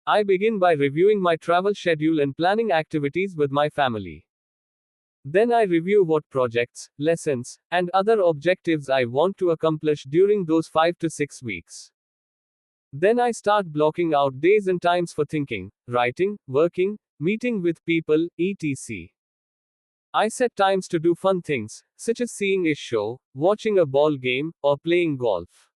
I begin by reviewing my travel schedule and planning activities with my family. Then I review what projects, lessons, and other objectives I want to accomplish during those 5 to 6 weeks. Then I start blocking out days and times for thinking, writing, working, meeting with people, etc. I set times to do fun things, such as seeing a show, watching a ball game, or playing golf.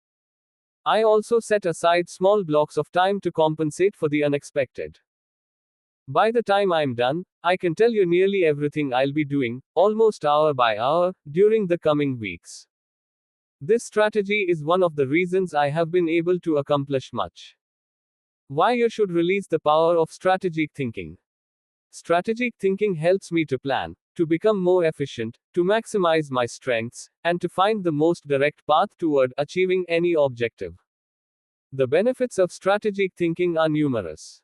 I also set aside small blocks of time to compensate for the unexpected. By the time I'm done, I can tell you nearly everything I'll be doing, almost hour by hour, during the coming weeks. This strategy is one of the reasons I have been able to accomplish much. Why you should release the power of strategic thinking. Strategic thinking helps me to plan, to become more efficient, to maximize my strengths, and to find the most direct path toward achieving any objective. The benefits of strategic thinking are numerous.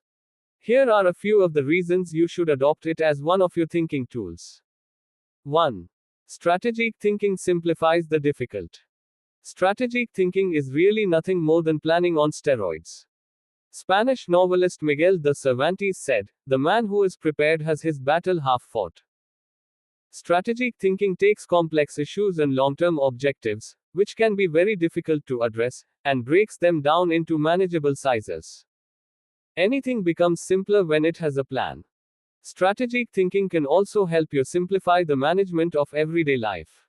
Here are a few of the reasons you should adopt it as one of your thinking tools. 1. Strategic thinking simplifies the difficult. Strategic thinking is really nothing more than planning on steroids. Spanish novelist Miguel de Cervantes said, "The man who is prepared has his battle half fought." Strategic thinking takes complex issues and long-term objectives, which can be very difficult to address, and breaks them down into manageable sizes. Anything becomes simpler when it has a plan. Strategic thinking can also help you simplify the management of everyday life.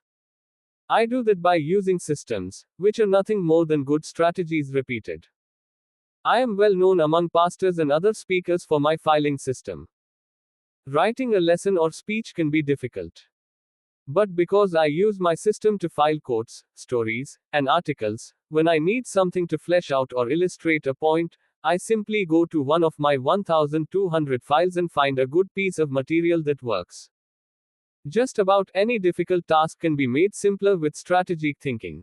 I do that by using systems, which are nothing more than good strategies repeated. I am well known among pastors and other speakers for my filing system. Writing a lesson or speech can be difficult. But because I use my system to file quotes, stories, and articles, when I need something to flesh out or illustrate a point, I simply go to one of my 1,200 files and find a good piece of material that works. Just about any difficult task can be made simpler with strategic thinking.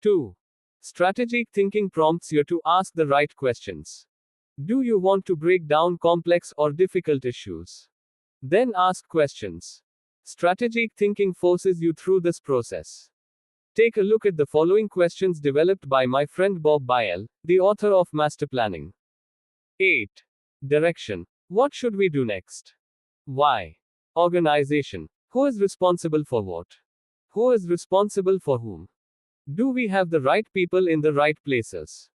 2. Strategic thinking prompts you to ask the right questions. Do you want to break down complex or difficult issues? Then ask questions. Strategic thinking forces you through this process. Take a look at the following questions developed by my friend Bob Byell, the author of Master Planning. 8. Direction. What should we do next? Why? Organization. Who is responsible for what? Who is responsible for whom? Do we have the right people in the right places?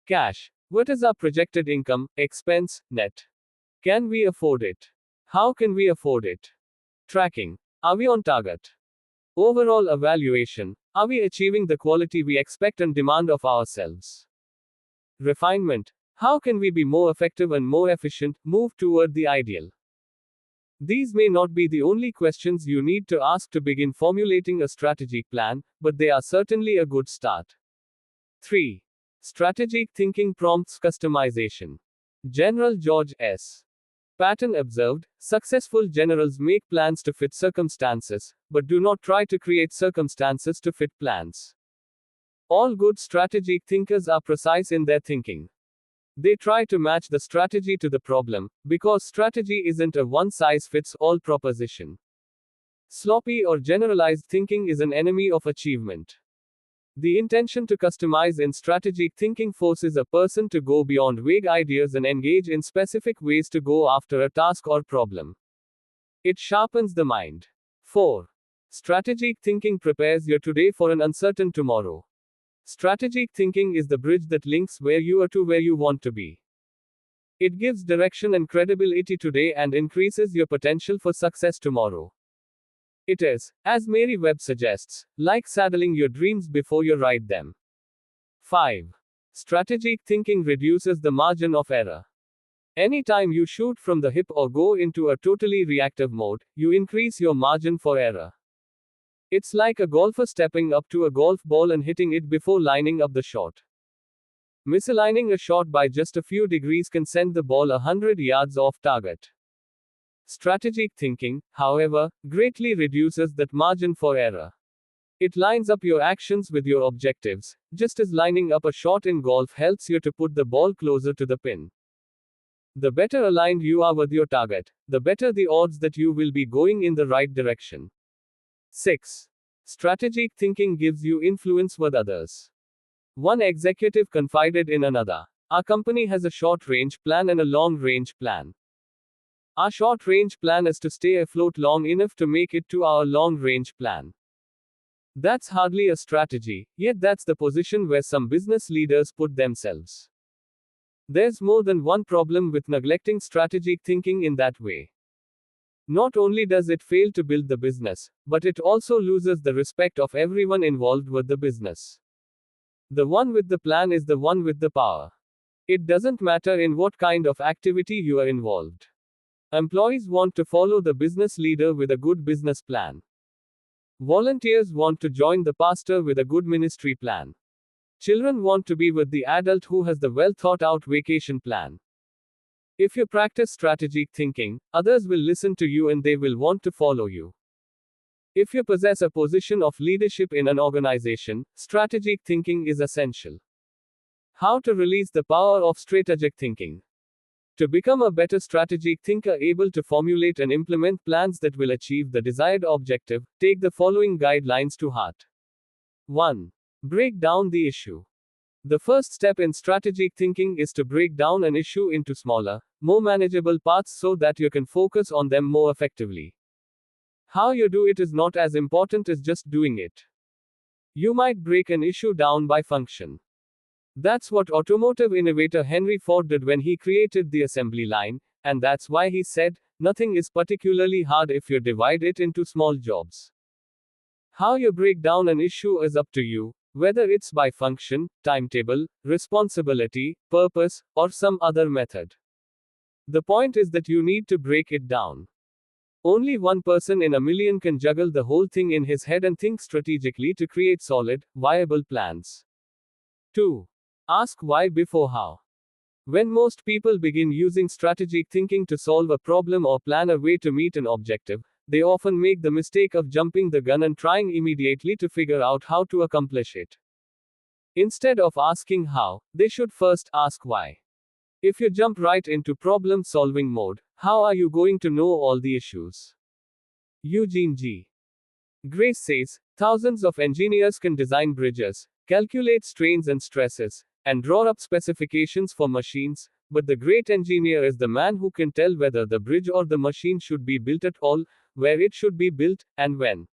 Cash. What is our projected income, expense, net? Can we afford it? How can we afford it? Tracking. Are we on target? Overall evaluation. Are we achieving the quality we expect and demand of ourselves? Refinement. How can we be more effective and more efficient, move toward the ideal? These may not be the only questions you need to ask to begin formulating a strategic plan, but they are certainly a good start. 3. Strategic thinking prompts customization. General George S. Patton observed, successful generals make plans to fit circumstances, but do not try to create circumstances to fit plans. All good strategic thinkers are precise in their thinking. They try to match the strategy to the problem, because strategy isn't a one-size-fits-all proposition. Sloppy or generalized thinking is an enemy of achievement. The intention to customize in strategic thinking forces a person to go beyond vague ideas and engage in specific ways to go after a task or problem. It sharpens the mind. 4. Strategic thinking prepares your today for an uncertain tomorrow. Strategic thinking is the bridge that links where you are to where you want to be. It gives direction and credibility today and increases your potential for success tomorrow. It is, as Mary Webb suggests, like saddling your dreams before you ride them. 5. Strategic thinking reduces the margin of error. Anytime you shoot from the hip or go into a totally reactive mode, you increase your margin for error. It's like a golfer stepping up to a golf ball and hitting it before lining up the shot. Misaligning a shot by just a few degrees can send the ball 100 yards off target. Strategic thinking, however, greatly reduces that margin for error. It lines up your actions with your objectives, just as lining up a shot in golf helps you to put the ball closer to the pin. The better aligned you are with your target, the better the odds that you will be going in the right direction. 6. Strategic thinking gives you influence with others. One executive confided in another. Our company has a short-range plan and a long-range plan. Our short-range plan is to stay afloat long enough to make it to our long-range plan. That's hardly a strategy, yet that's the position where some business leaders put themselves. There's more than one problem with neglecting strategic thinking in that way. Not only does it fail to build the business, but it also loses the respect of everyone involved with the business. The one with the plan is the one with the power. It doesn't matter in what kind of activity you are involved. Employees want to follow the business leader with a good business plan. Volunteers want to join the pastor with a good ministry plan. Children want to be with the adult who has the well thought out vacation plan. If you practice strategic thinking, others will listen to you and they will want to follow you. If you possess a position of leadership in an organization, strategic thinking is essential. How to release the power of strategic thinking? To become a better strategic thinker able to formulate and implement plans that will achieve the desired objective, take the following guidelines to heart. 1. Break down the issue. The first step in strategic thinking is to break down an issue into smaller, more manageable parts so that you can focus on them more effectively. How you do it is not as important as just doing it. You might break an issue down by function. That's what automotive innovator Henry Ford did when he created the assembly line, and that's why he said, nothing is particularly hard if you divide it into small jobs. How you break down an issue is up to you, whether it's by function, timetable, responsibility, purpose, or some other method. The point is that you need to break it down. Only one person in a million can juggle the whole thing in his head and think strategically to create solid, viable plans. 2. Ask why before how. When most people begin using strategic thinking to solve a problem or plan a way to meet an objective, they often make the mistake of jumping the gun and trying immediately to figure out how to accomplish it. Instead of asking how, they should first ask why. If you jump right into problem-solving mode, how are you going to know all the issues? Eugene G. Grace says, thousands of engineers can design bridges, calculate strains and stresses, and draw up specifications for machines, but the great engineer is the man who can tell whether the bridge or the machine should be built at all, where it should be built, and when.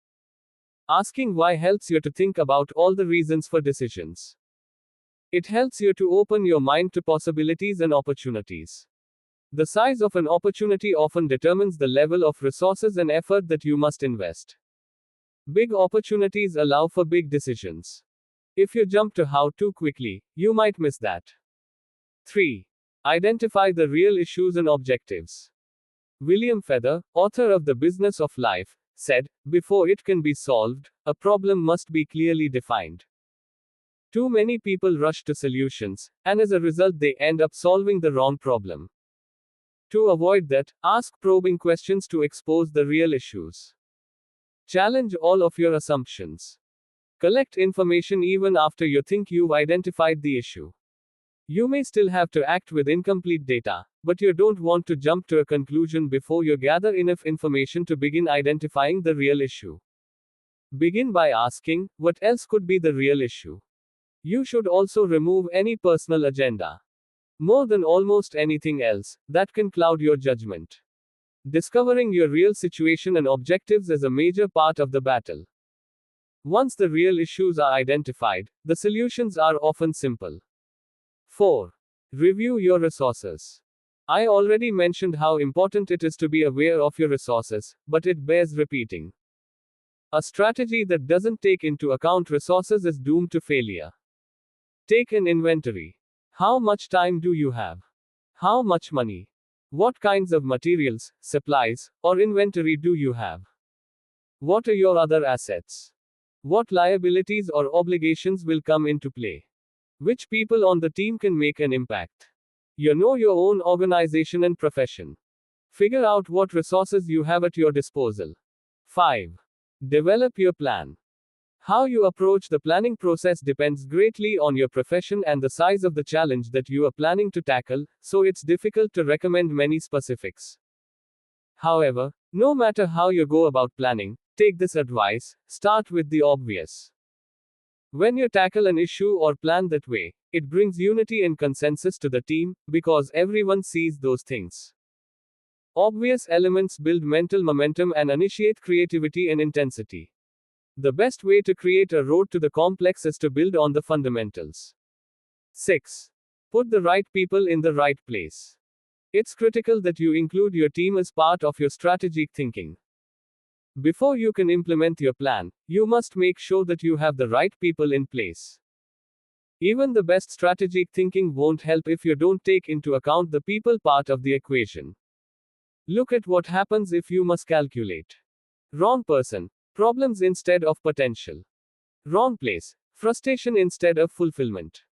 Asking why helps you to think about all the reasons for decisions. It helps you to open your mind to possibilities and opportunities. The size of an opportunity often determines the level of resources and effort that you must invest. Big opportunities allow for big decisions. If you jump to how too quickly, you might miss that. 3. Identify the real issues and objectives. William Feather, author of The Business of Life, said, "Before it can be solved, a problem must be clearly defined." Too many people rush to solutions, and as a result, they end up solving the wrong problem. To avoid that, ask probing questions to expose the real issues. Challenge all of your assumptions. Collect information even after you think you've identified the issue. You may still have to act with incomplete data, but you don't want to jump to a conclusion before you gather enough information to begin identifying the real issue. Begin by asking, what else could be the real issue? You should also remove any personal agenda. More than almost anything else, that can cloud your judgment. Discovering your real situation and objectives is a major part of the battle. Once the real issues are identified, the solutions are often simple. 4. Review your resources. I already mentioned how important it is to be aware of your resources, but it bears repeating. A strategy that doesn't take into account resources is doomed to failure. Take an inventory. How much time do you have? How much money? What kinds of materials, supplies, or inventory do you have? What are your other assets? What liabilities or obligations will come into play? Which people on the team can make an impact? You know your own organization and profession. Figure out what resources you have at your disposal. 5. Develop your plan. How you approach the planning process depends greatly on your profession and the size of the challenge that you are planning to tackle, so it's difficult to recommend many specifics. However, no matter how you go about planning, take this advice: start with the obvious. When you tackle an issue or plan that way, it brings unity and consensus to the team, because everyone sees those things. Obvious elements build mental momentum and initiate creativity and intensity. The best way to create a road to the complex is to build on the fundamentals. 6. Put the right people in the right place. It's critical that you include your team as part of your strategic thinking. Before you can implement your plan, you must make sure that you have the right people in place. Even the best strategic thinking won't help if you don't take into account the people part of the equation. Look at what happens if you miscalculate. Wrong person. Problems instead of potential. Wrong place. Frustration instead of fulfillment.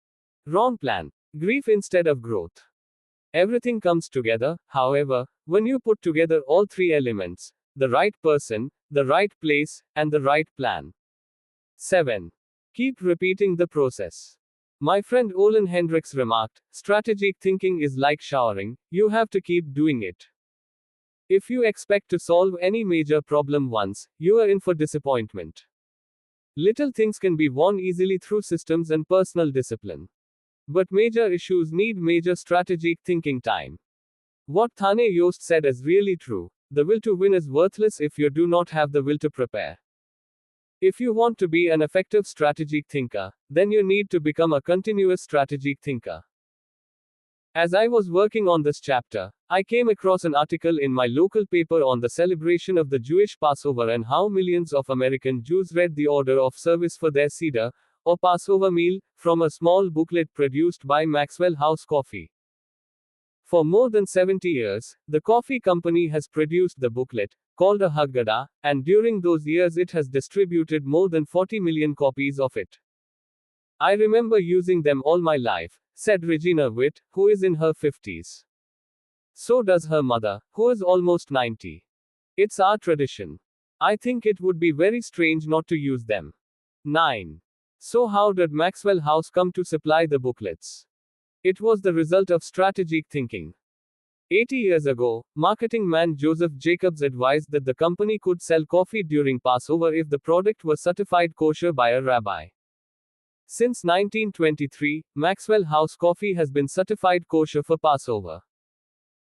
Wrong plan. Grief instead of growth. Everything comes together, however, when you put together all three elements: the right person, the right place, and the right plan. 7. Keep repeating the process. My friend Olin Hendricks remarked, strategic thinking is like showering, you have to keep doing it. If you expect to solve any major problem once, you are in for disappointment. Little things can be won easily through systems and personal discipline. But major issues need major strategic thinking time. What Thane Yost said is really true: the will to win is worthless if you do not have the will to prepare. If you want to be an effective strategic thinker, then you need to become a continuous strategic thinker. As I was working on this chapter, I came across an article in my local paper on the celebration of the Jewish Passover and how millions of American Jews read the order of service for their Seder, or Passover meal, from a small booklet produced by Maxwell House Coffee. For more than 70 years, the coffee company has produced the booklet, called a Haggadah, and during those years it has distributed more than 40 million copies of it. I remember using them all my life, said Regina Witt, who is in her 50s. So does her mother, who is almost 90. It's our tradition. I think it would be very strange not to use them. 9. So how did Maxwell House come to supply the booklets? It was the result of strategic thinking. 80 years ago, marketing man Joseph Jacobs advised that the company could sell coffee during Passover if the product was certified kosher by a rabbi. Since 1923, Maxwell House Coffee has been certified kosher for Passover.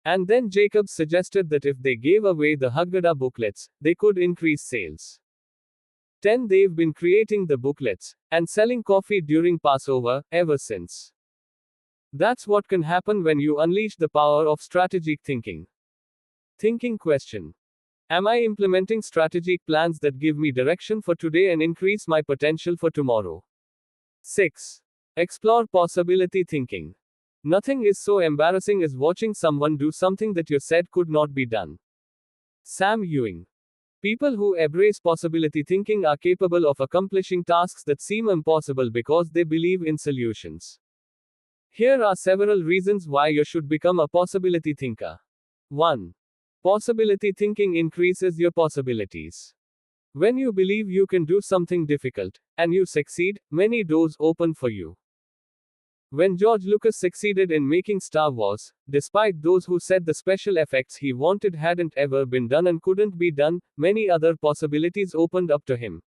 And then Jacobs suggested that if they gave away the Haggadah booklets, they could increase sales. 10. They've been creating the booklets and selling coffee during Passover ever since. That's what can happen when you unleash the power of strategic thinking. Thinking question. Am I implementing strategic plans that give me direction for today and increase my potential for tomorrow? 6. Explore possibility thinking. Nothing is so embarrassing as watching someone do something that you said could not be done. Sam Ewing. People who embrace possibility thinking are capable of accomplishing tasks that seem impossible because they believe in solutions. Here are several reasons why you should become a possibility thinker. 1. Possibility thinking increases your possibilities. When you believe you can do something difficult, and you succeed, many doors open for you. When George Lucas succeeded in making Star Wars, despite those who said the special effects he wanted hadn't ever been done and couldn't be done, many other possibilities opened up to him.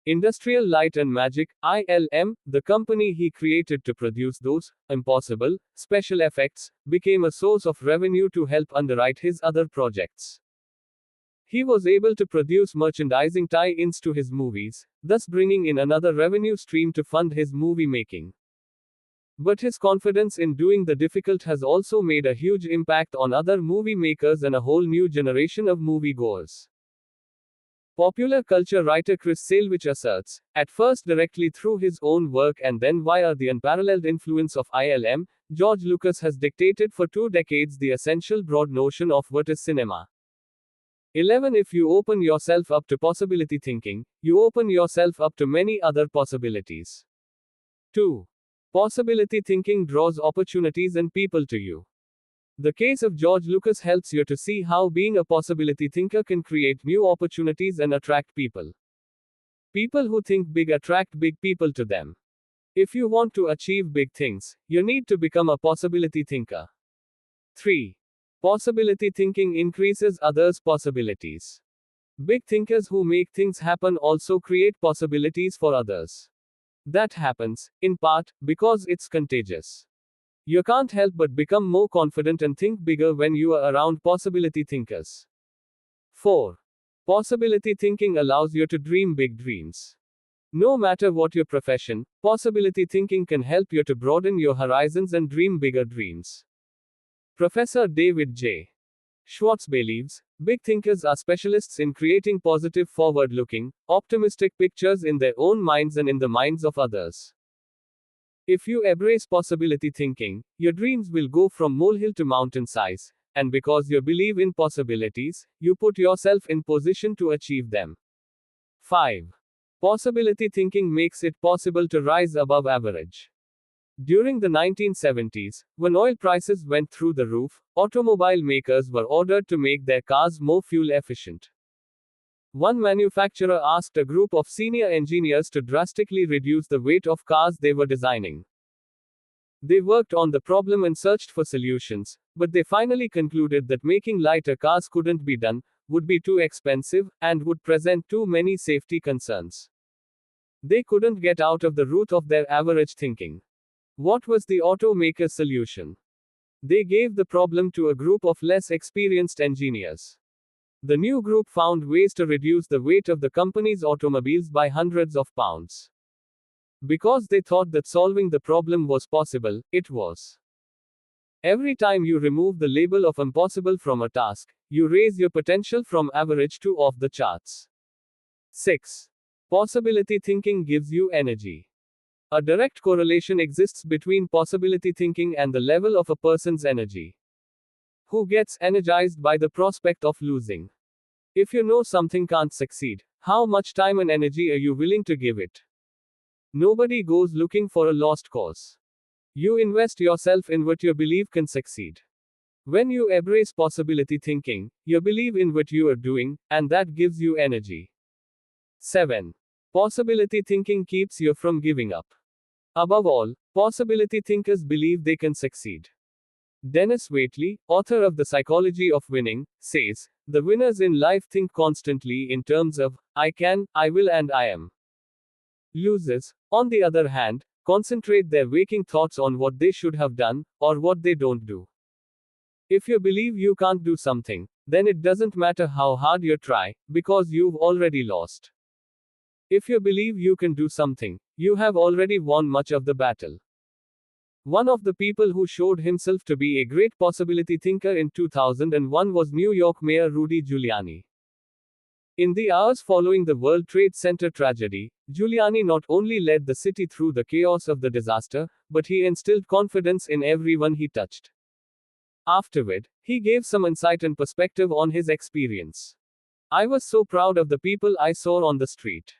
Industrial Light and Magic, ILM, the company he created to produce those impossible special effects, became a source of revenue to help underwrite his other projects. He was able to produce merchandising tie-ins to his movies, thus bringing in another revenue stream to fund his movie making. But his confidence in doing the difficult has also made a huge impact on other movie makers and a whole new generation of moviegoers. Popular culture writer Chris Salewich asserts, at first directly through his own work and then via the unparalleled influence of ILM, George Lucas has dictated for 2 decades the essential broad notion of what is cinema. 11. If you open yourself up to possibility thinking, you open yourself up to many other possibilities. 2. Possibility thinking draws opportunities and people to you. The case of George Lucas helps you to see how being a possibility thinker can create new opportunities and attract people. People who think big attract big people to them. If you want to achieve big things, you need to become a possibility thinker. 3. Possibility thinking increases others' possibilities. Big thinkers who make things happen also create possibilities for others. That happens, in part, because it's contagious. You can't help but become more confident and think bigger when you are around possibility thinkers. 4. Possibility thinking allows you to dream big dreams. No matter what your profession, possibility thinking can help you to broaden your horizons and dream bigger dreams. Professor David J. Schwartz believes, big thinkers are specialists in creating positive forward-looking, optimistic pictures in their own minds and in the minds of others. If you embrace possibility thinking, your dreams will go from molehill to mountain size, and because you believe in possibilities, you put yourself in position to achieve them. 5. Possibility thinking makes it possible to rise above average. During the 1970s, when oil prices went through the roof, automobile makers were ordered to make their cars more fuel efficient. One manufacturer asked a group of senior engineers to drastically reduce the weight of cars they were designing. They worked on the problem and searched for solutions, but they finally concluded that making lighter cars couldn't be done, would be too expensive, and would present too many safety concerns. They couldn't get out of the root of their average thinking. What was the automaker's solution? They gave the problem to a group of less experienced engineers. The new group found ways to reduce the weight of the company's automobiles by hundreds of pounds. Because they thought that solving the problem was possible, it was. Every time you remove the label of impossible from a task, you raise your potential from average to off the charts. 6. Possibility thinking gives you energy. A direct correlation exists between possibility thinking and the level of a person's energy. Who gets energized by the prospect of losing? If you know something can't succeed, how much time and energy are you willing to give it? Nobody goes looking for a lost cause. You invest yourself in what you believe can succeed. When you embrace possibility thinking, you believe in what you are doing, and that gives you energy. 7. Possibility thinking keeps you from giving up. Above all, possibility thinkers believe they can succeed. Dennis Waitley, author of The Psychology of Winning, says, the winners in life think constantly in terms of, I can, I will, and I am. Losers, on the other hand, concentrate their waking thoughts on what they should have done, or what they don't do. If you believe you can't do something, then it doesn't matter how hard you try, because you've already lost. If you believe you can do something, you have already won much of the battle. One of the people who showed himself to be a great possibility thinker in 2001 was New York Mayor Rudy Giuliani. In the hours following the World Trade Center tragedy, Giuliani not only led the city through the chaos of the disaster, but he instilled confidence in everyone he touched. Afterward, he gave some insight and perspective on his experience. I was so proud of the people I saw on the street.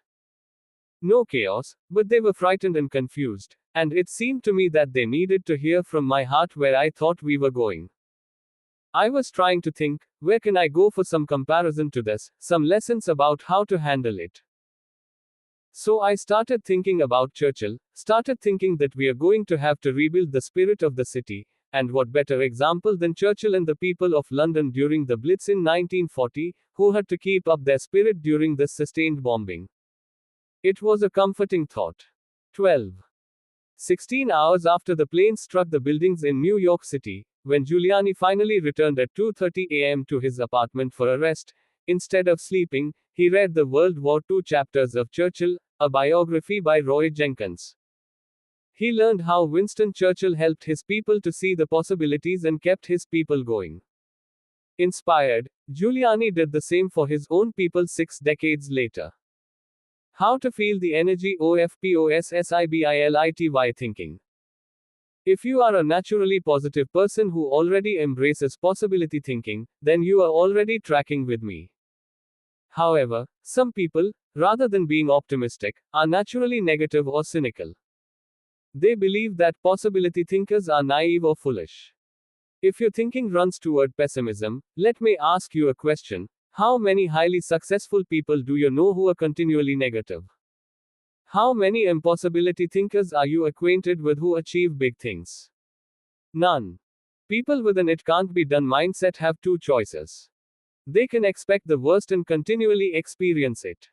No chaos, but they were frightened and confused, and it seemed to me that they needed to hear from my heart where I thought we were going. I was trying to think, where can I go for some comparison to this, some lessons about how to handle it. So I started thinking about Churchill, started thinking that we are going to have to rebuild the spirit of the city, and what better example than Churchill and the people of London during the Blitz in 1940, who had to keep up their spirit during this sustained bombing. It was a comforting thought. 12. 16 hours after the planes struck the buildings in New York City, when Giuliani finally returned at 2:30 a.m. to his apartment for a rest, instead of sleeping, he read the World War II chapters of Churchill, a biography by Roy Jenkins. He learned how Winston Churchill helped his people to see the possibilities and kept his people going. Inspired, Giuliani did the same for his own people 6 decades later. How to feel the energy of possibility thinking. If you are a naturally positive person who already embraces possibility thinking, then you are already tracking with me. However, some people, rather than being optimistic, are naturally negative or cynical. They believe that possibility thinkers are naive or foolish. If your thinking runs toward pessimism, let me ask you a question. How many highly successful people do you know who are continually negative? How many impossibility thinkers are you acquainted with who achieve big things? None. People with an it can't be done mindset have two choices. They can expect the worst and continually experience it.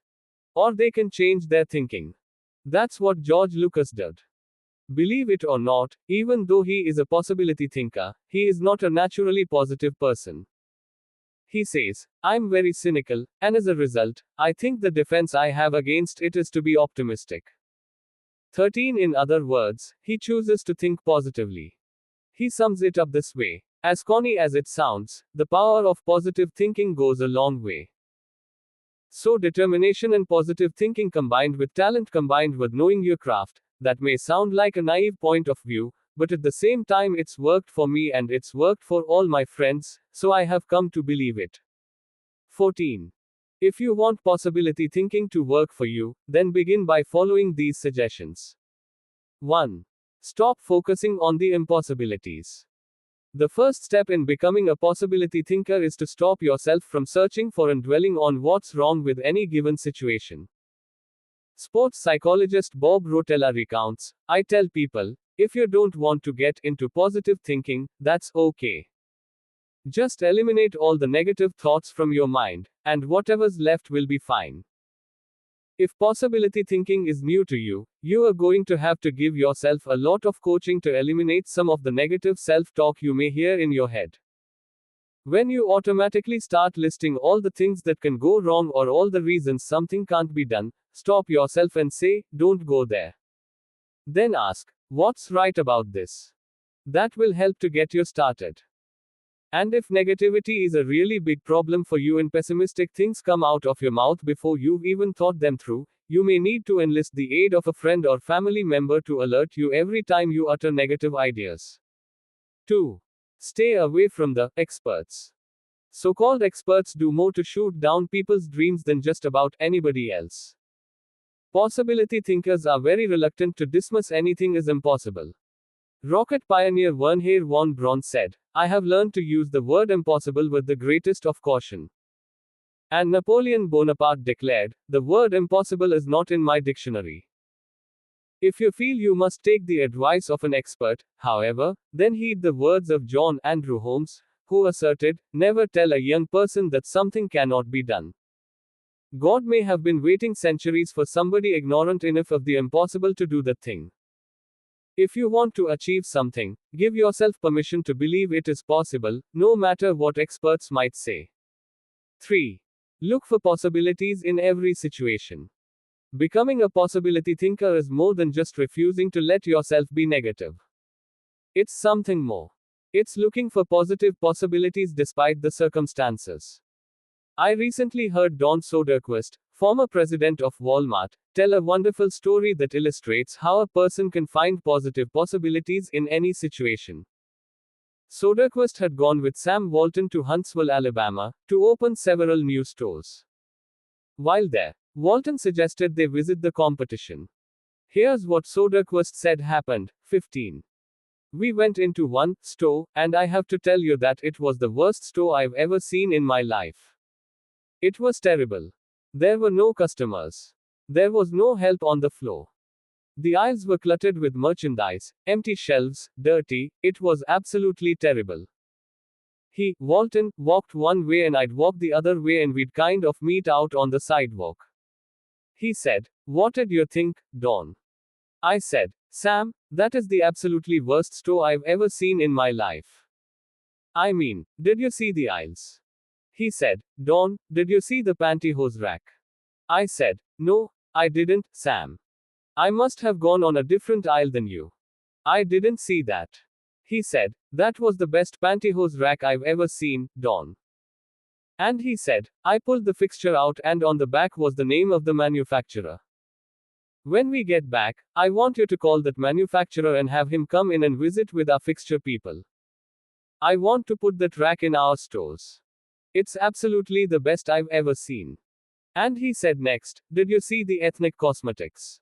Or they can change their thinking. That's what George Lucas did. Believe it or not, even though he is a possibility thinker, he is not a naturally positive person. He says, I'm very cynical, and as a result, I think the defense I have against it is to be optimistic. 13. In other words, he chooses to think positively. He sums it up this way. As corny as it sounds, the power of positive thinking goes a long way. So determination and positive thinking combined with talent combined with knowing your craft, that may sound like a naive point of view, but at the same time it's worked for me and it's worked for all my friends, so I have come to believe it. 14. If you want possibility thinking to work for you, then begin by following these suggestions. 1. Stop focusing on the impossibilities. The first step in becoming a possibility thinker is to stop yourself from searching for and dwelling on what's wrong with any given situation. Sports psychologist Bob Rotella recounts, I tell people, if you don't want to get into positive thinking, that's okay. Just eliminate all the negative thoughts from your mind, and whatever's left will be fine. If possibility thinking is new to you, you are going to have to give yourself a lot of coaching to eliminate some of the negative self-talk you may hear in your head. When you automatically start listing all the things that can go wrong or all the reasons something can't be done, stop yourself and say, don't go there. Then ask, what's right about this? That will help to get you started. And if negativity is a really big problem for you and pessimistic things come out of your mouth before you've even thought them through, you may need to enlist the aid of a friend or family member to alert you every time you utter negative ideas. 2. Stay away from the experts. So-called experts do more to shoot down people's dreams than just about anybody else. Possibility thinkers are very reluctant to dismiss anything as impossible. Rocket pioneer Wernher von Braun said, I have learned to use the word impossible with the greatest of caution. And Napoleon Bonaparte declared, the word impossible is not in my dictionary. If you feel you must take the advice of an expert, however, then heed the words of John Andrew Holmes, who asserted, never tell a young person that something cannot be done. God may have been waiting centuries for somebody ignorant enough of the impossible to do that thing. If you want to achieve something, give yourself permission to believe it is possible, no matter what experts might say. 3. Look for possibilities in every situation. Becoming a possibility thinker is more than just refusing to let yourself be negative. It's something more. It's looking for positive possibilities despite the circumstances. I recently heard Don Soderquist, former president of Walmart, tell a wonderful story that illustrates how a person can find positive possibilities in any situation. Soderquist had gone with Sam Walton to Huntsville, Alabama, to open several new stores. While there, Walton suggested they visit the competition. Here's what Soderquist said happened. 15. We went into one store, and I have to tell you that it was the worst store I've ever seen in my life. It was terrible. There were no customers. There was no help on the floor. The aisles were cluttered with merchandise, empty shelves, dirty. It was absolutely terrible. Walton, walked one way and I'd walk the other way and we'd kind of meet out on the sidewalk. He said, "What did you think, Don?" I said, "Sam, that is the absolutely worst store I've ever seen in my life. I mean, did you see the aisles?" He said, "Don, did you see the pantyhose rack?" I said, "No, I didn't, Sam. I must have gone on a different aisle than you. I didn't see that." He said, "That was the best pantyhose rack I've ever seen, Don." And he said, "I pulled the fixture out and on the back was the name of the manufacturer. When we get back, I want you to call that manufacturer and have him come in and visit with our fixture people. I want to put that rack in our stores. It's absolutely the best I've ever seen." And he said next, "Did you see the ethnic cosmetics?"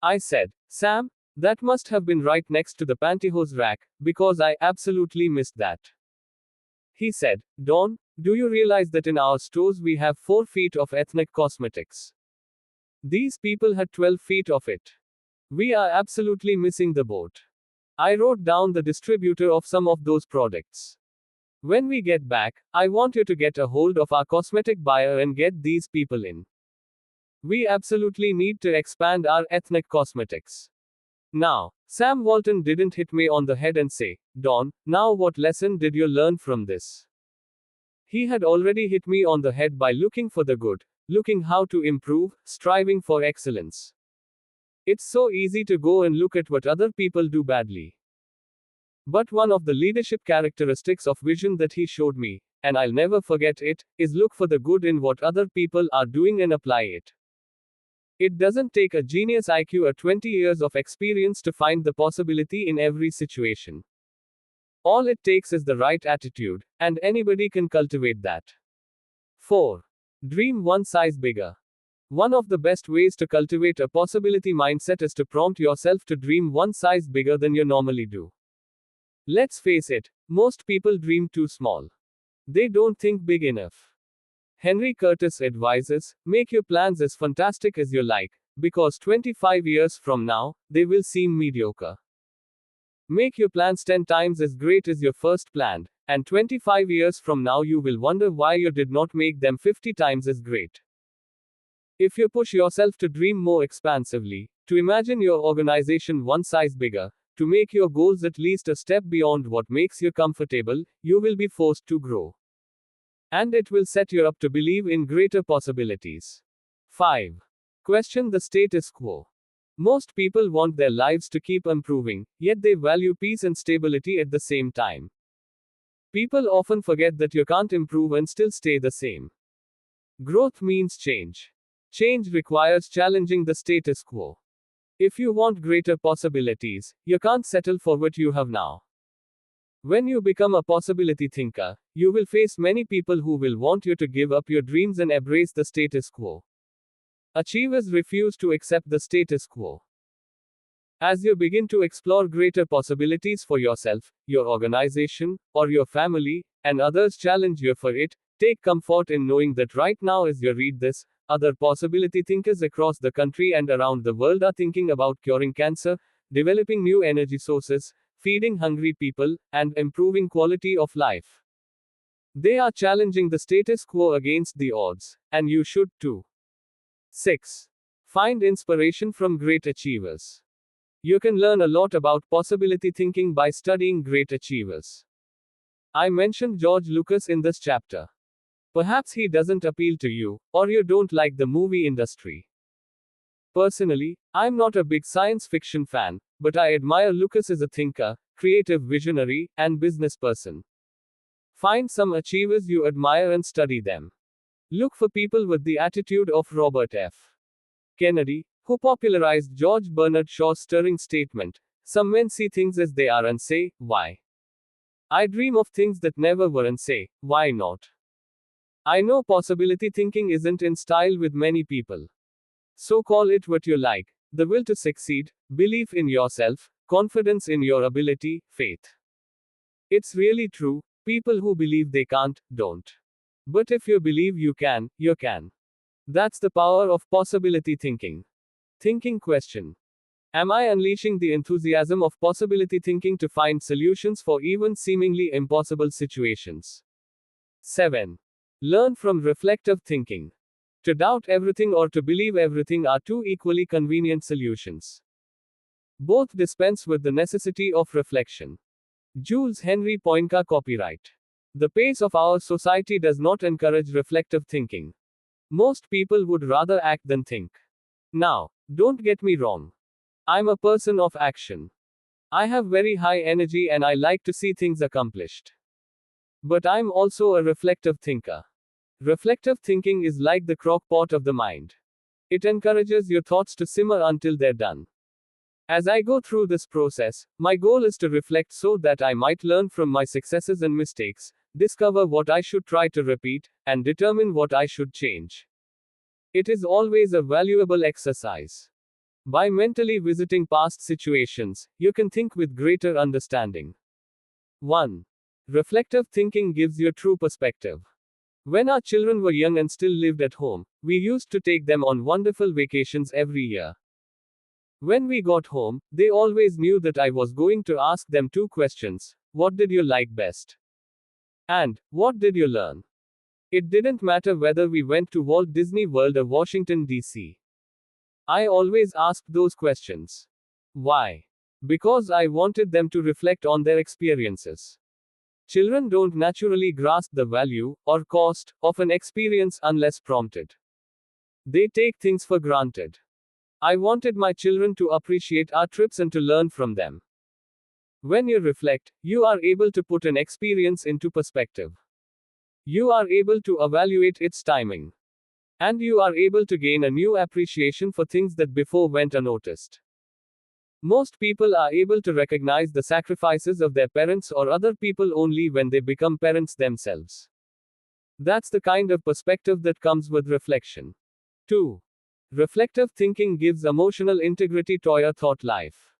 I said, "Sam, that must have been right next to the pantyhose rack, because I absolutely missed that." He said, "Don, do you realize that in our stores we have 4 feet of ethnic cosmetics? These people had 12 feet of it. We are absolutely missing the boat. I wrote down the distributor of some of those products. When we get back, I want you to get a hold of our cosmetic buyer and get these people in. We absolutely need to expand our ethnic cosmetics." Now, Sam Walton didn't hit me on the head and say, "Don, now what lesson did you learn from this?" He had already hit me on the head by looking for the good, looking how to improve, striving for excellence. It's so easy to go and look at what other people do badly. But one of the leadership characteristics of vision that he showed me, and I'll never forget it, is look for the good in what other people are doing and apply it. It doesn't take a genius IQ or 20 years of experience to find the possibility in every situation. All it takes is the right attitude, and anybody can cultivate that. 4. Dream one size bigger. One of the best ways to cultivate a possibility mindset is to prompt yourself to dream one size bigger than you normally do. Let's face it, most people dream too small. They don't think big enough. Henry Curtis advises, make your plans as fantastic as you like, because 25 years from now, they will seem mediocre. Make your plans 10 times as great as your first plan, and 25 years from now you will wonder why you did not make them 50 times as great. If you push yourself to dream more expansively, to imagine your organization one size bigger, to make your goals at least a step beyond what makes you comfortable, you will be forced to grow. And it will set you up to believe in greater possibilities. 5. Question the status quo. Most people want their lives to keep improving, yet they value peace and stability at the same time. People often forget that you can't improve and still stay the same. Growth means change. Change requires challenging the status quo. If you want greater possibilities, you can't settle for what you have now. When you become a possibility thinker, you will face many people who will want you to give up your dreams and embrace the status quo. Achievers refuse to accept the status quo. As you begin to explore greater possibilities for yourself, your organization, or your family, and others challenge you for it, take comfort in knowing that right now as you read this, other possibility thinkers across the country and around the world are thinking about curing cancer, developing new energy sources, feeding hungry people, and improving quality of life. They are challenging the status quo against the odds, and you should too. 6. Find inspiration from great achievers. You can learn a lot about possibility thinking by studying great achievers. I mentioned George Lucas in this chapter. Perhaps he doesn't appeal to you, or you don't like the movie industry. Personally, I'm not a big science fiction fan, but I admire Lucas as a thinker, creative visionary, and business person. Find some achievers you admire and study them. Look for people with the attitude of Robert F. Kennedy, who popularized George Bernard Shaw's stirring statement, "Some men see things as they are and say, why? I dream of things that never were and say, why not?" I know possibility thinking isn't in style with many people. So call it what you like: the will to succeed, belief in yourself, confidence in your ability, faith. It's really true: people who believe they can't, don't. But if you believe you can, you can. That's the power of possibility thinking. Thinking question: am I unleashing the enthusiasm of possibility thinking to find solutions for even seemingly impossible situations? 7. Learn from reflective thinking. To doubt everything or to believe everything are two equally convenient solutions. Both dispense with the necessity of reflection. Jules Henry Poincar, copyright. The pace of our society does not encourage reflective thinking. Most people would rather act than think. Now, don't get me wrong. I'm a person of action. I have very high energy and I like to see things accomplished. But I'm also a reflective thinker. Reflective thinking is like the crock pot of the mind. It encourages your thoughts to simmer until they're done. As I go through this process, my goal is to reflect so that I might learn from my successes and mistakes, discover what I should try to repeat, and determine what I should change. It is always a valuable exercise. By mentally visiting past situations, you can think with greater understanding. 1. Reflective thinking gives you true perspective. When our children were young and still lived at home, we used to take them on wonderful vacations every year. When we got home, they always knew that I was going to ask them two questions: what did you like best? And what did you learn? It didn't matter whether we went to Walt Disney World or Washington, D.C. I always asked those questions. Why? Because I wanted them to reflect on their experiences. Children don't naturally grasp the value, or cost, of an experience unless prompted. They take things for granted. I wanted my children to appreciate our trips and to learn from them. When you reflect, you are able to put an experience into perspective. You are able to evaluate its timing. And you are able to gain a new appreciation for things that before went unnoticed. Most people are able to recognize the sacrifices of their parents or other people only when they become parents themselves. That's the kind of perspective that comes with reflection. 2. Reflective thinking gives emotional integrity to your thought life.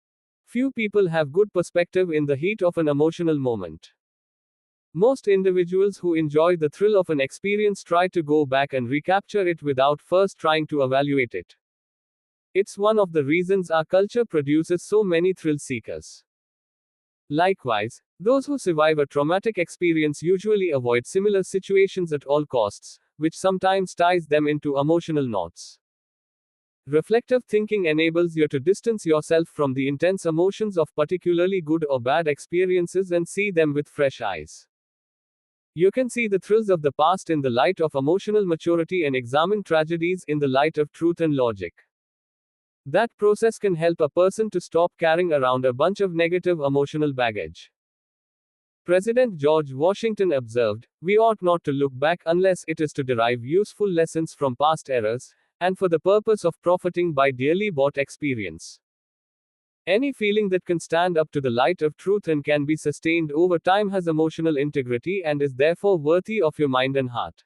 Few people have good perspective in the heat of an emotional moment. Most individuals who enjoy the thrill of an experience try to go back and recapture it without first trying to evaluate it. It's one of the reasons our culture produces so many thrill seekers. Likewise, those who survive a traumatic experience usually avoid similar situations at all costs, which sometimes ties them into emotional knots. Reflective thinking enables you to distance yourself from the intense emotions of particularly good or bad experiences and see them with fresh eyes. You can see the thrills of the past in the light of emotional maturity and examine tragedies in the light of truth and logic. That process can help a person to stop carrying around a bunch of negative emotional baggage. President George Washington observed, "We ought not to look back unless it is to derive useful lessons from past errors, and for the purpose of profiting by dearly bought experience." Any feeling that can stand up to the light of truth and can be sustained over time has emotional integrity and is therefore worthy of your mind and heart.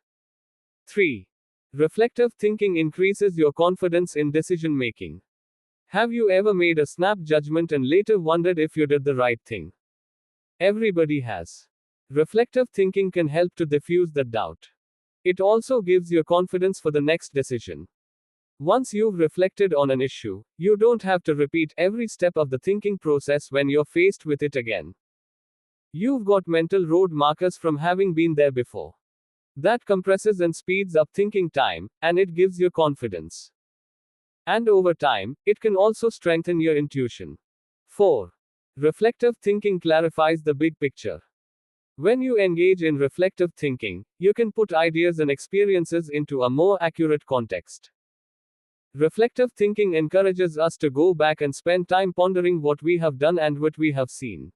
3. Reflective thinking increases your confidence in decision making. Have you ever made a snap judgment and later wondered if you did the right thing? Everybody has. Reflective thinking can help to diffuse that doubt. It also gives you confidence for the next decision. Once you've reflected on an issue, you don't have to repeat every step of the thinking process when you're faced with it again. You've got mental road markers from having been there before. That compresses and speeds up thinking time, and it gives you confidence. And over time, it can also strengthen your intuition. 4. Reflective thinking clarifies the big picture. When you engage in reflective thinking, you can put ideas and experiences into a more accurate context. Reflective thinking encourages us to go back and spend time pondering what we have done and what we have seen.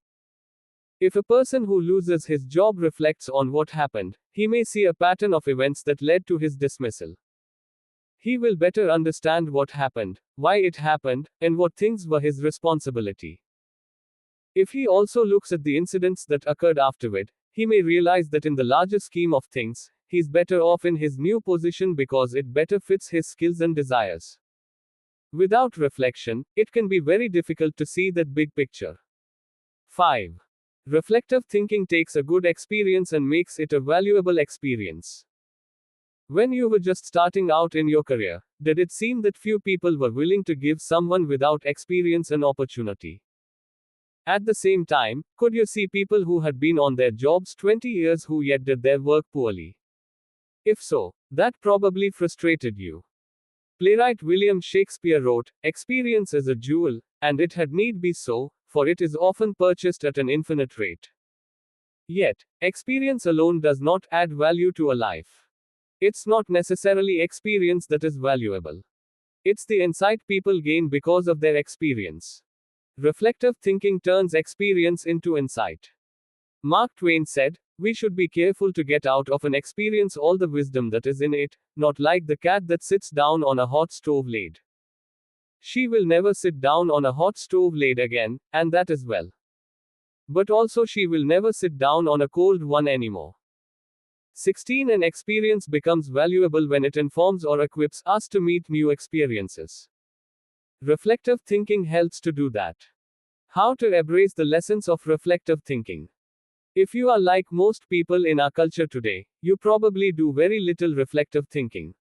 If a person who loses his job reflects on what happened, he may see a pattern of events that led to his dismissal. He will better understand what happened, why it happened, and what things were his responsibility. If he also looks at the incidents that occurred afterward, he may realize that in the larger scheme of things, he's better off in his new position because it better fits his skills and desires. Without reflection, it can be very difficult to see that big picture. 5. Reflective thinking takes a good experience and makes it a valuable experience. When you were just starting out in your career, did it seem that few people were willing to give someone without experience an opportunity? At the same time, could you see people who had been on their jobs 20 years who yet did their work poorly? If so, that probably frustrated you. Playwright William Shakespeare wrote, "Experience is a jewel, and it had need be so, for it is often purchased at an infinite rate." Yet, experience alone does not add value to a life. It's not necessarily experience that is valuable. It's the insight people gain because of their experience. Reflective thinking turns experience into insight. Mark Twain said, "We should be careful to get out of an experience all the wisdom that is in it, not like the cat that sits down on a hot stove lid. She will never sit down on a hot stove lid again, and that is well. But also she will never sit down on a cold one anymore." 16. An experience becomes valuable when it informs or equips us to meet new experiences. Reflective thinking helps to do that. How to embrace the lessons of reflective thinking. If you are like most people in our culture today, you probably do very little reflective thinking.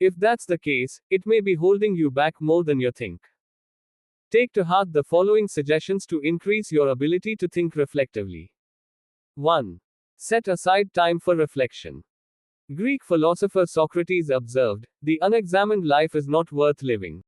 If that's the case, it may be holding you back more than you think. Take to heart the following suggestions to increase your ability to think reflectively. 1. Set aside time for reflection. Greek philosopher Socrates observed, "The unexamined life is not worth living."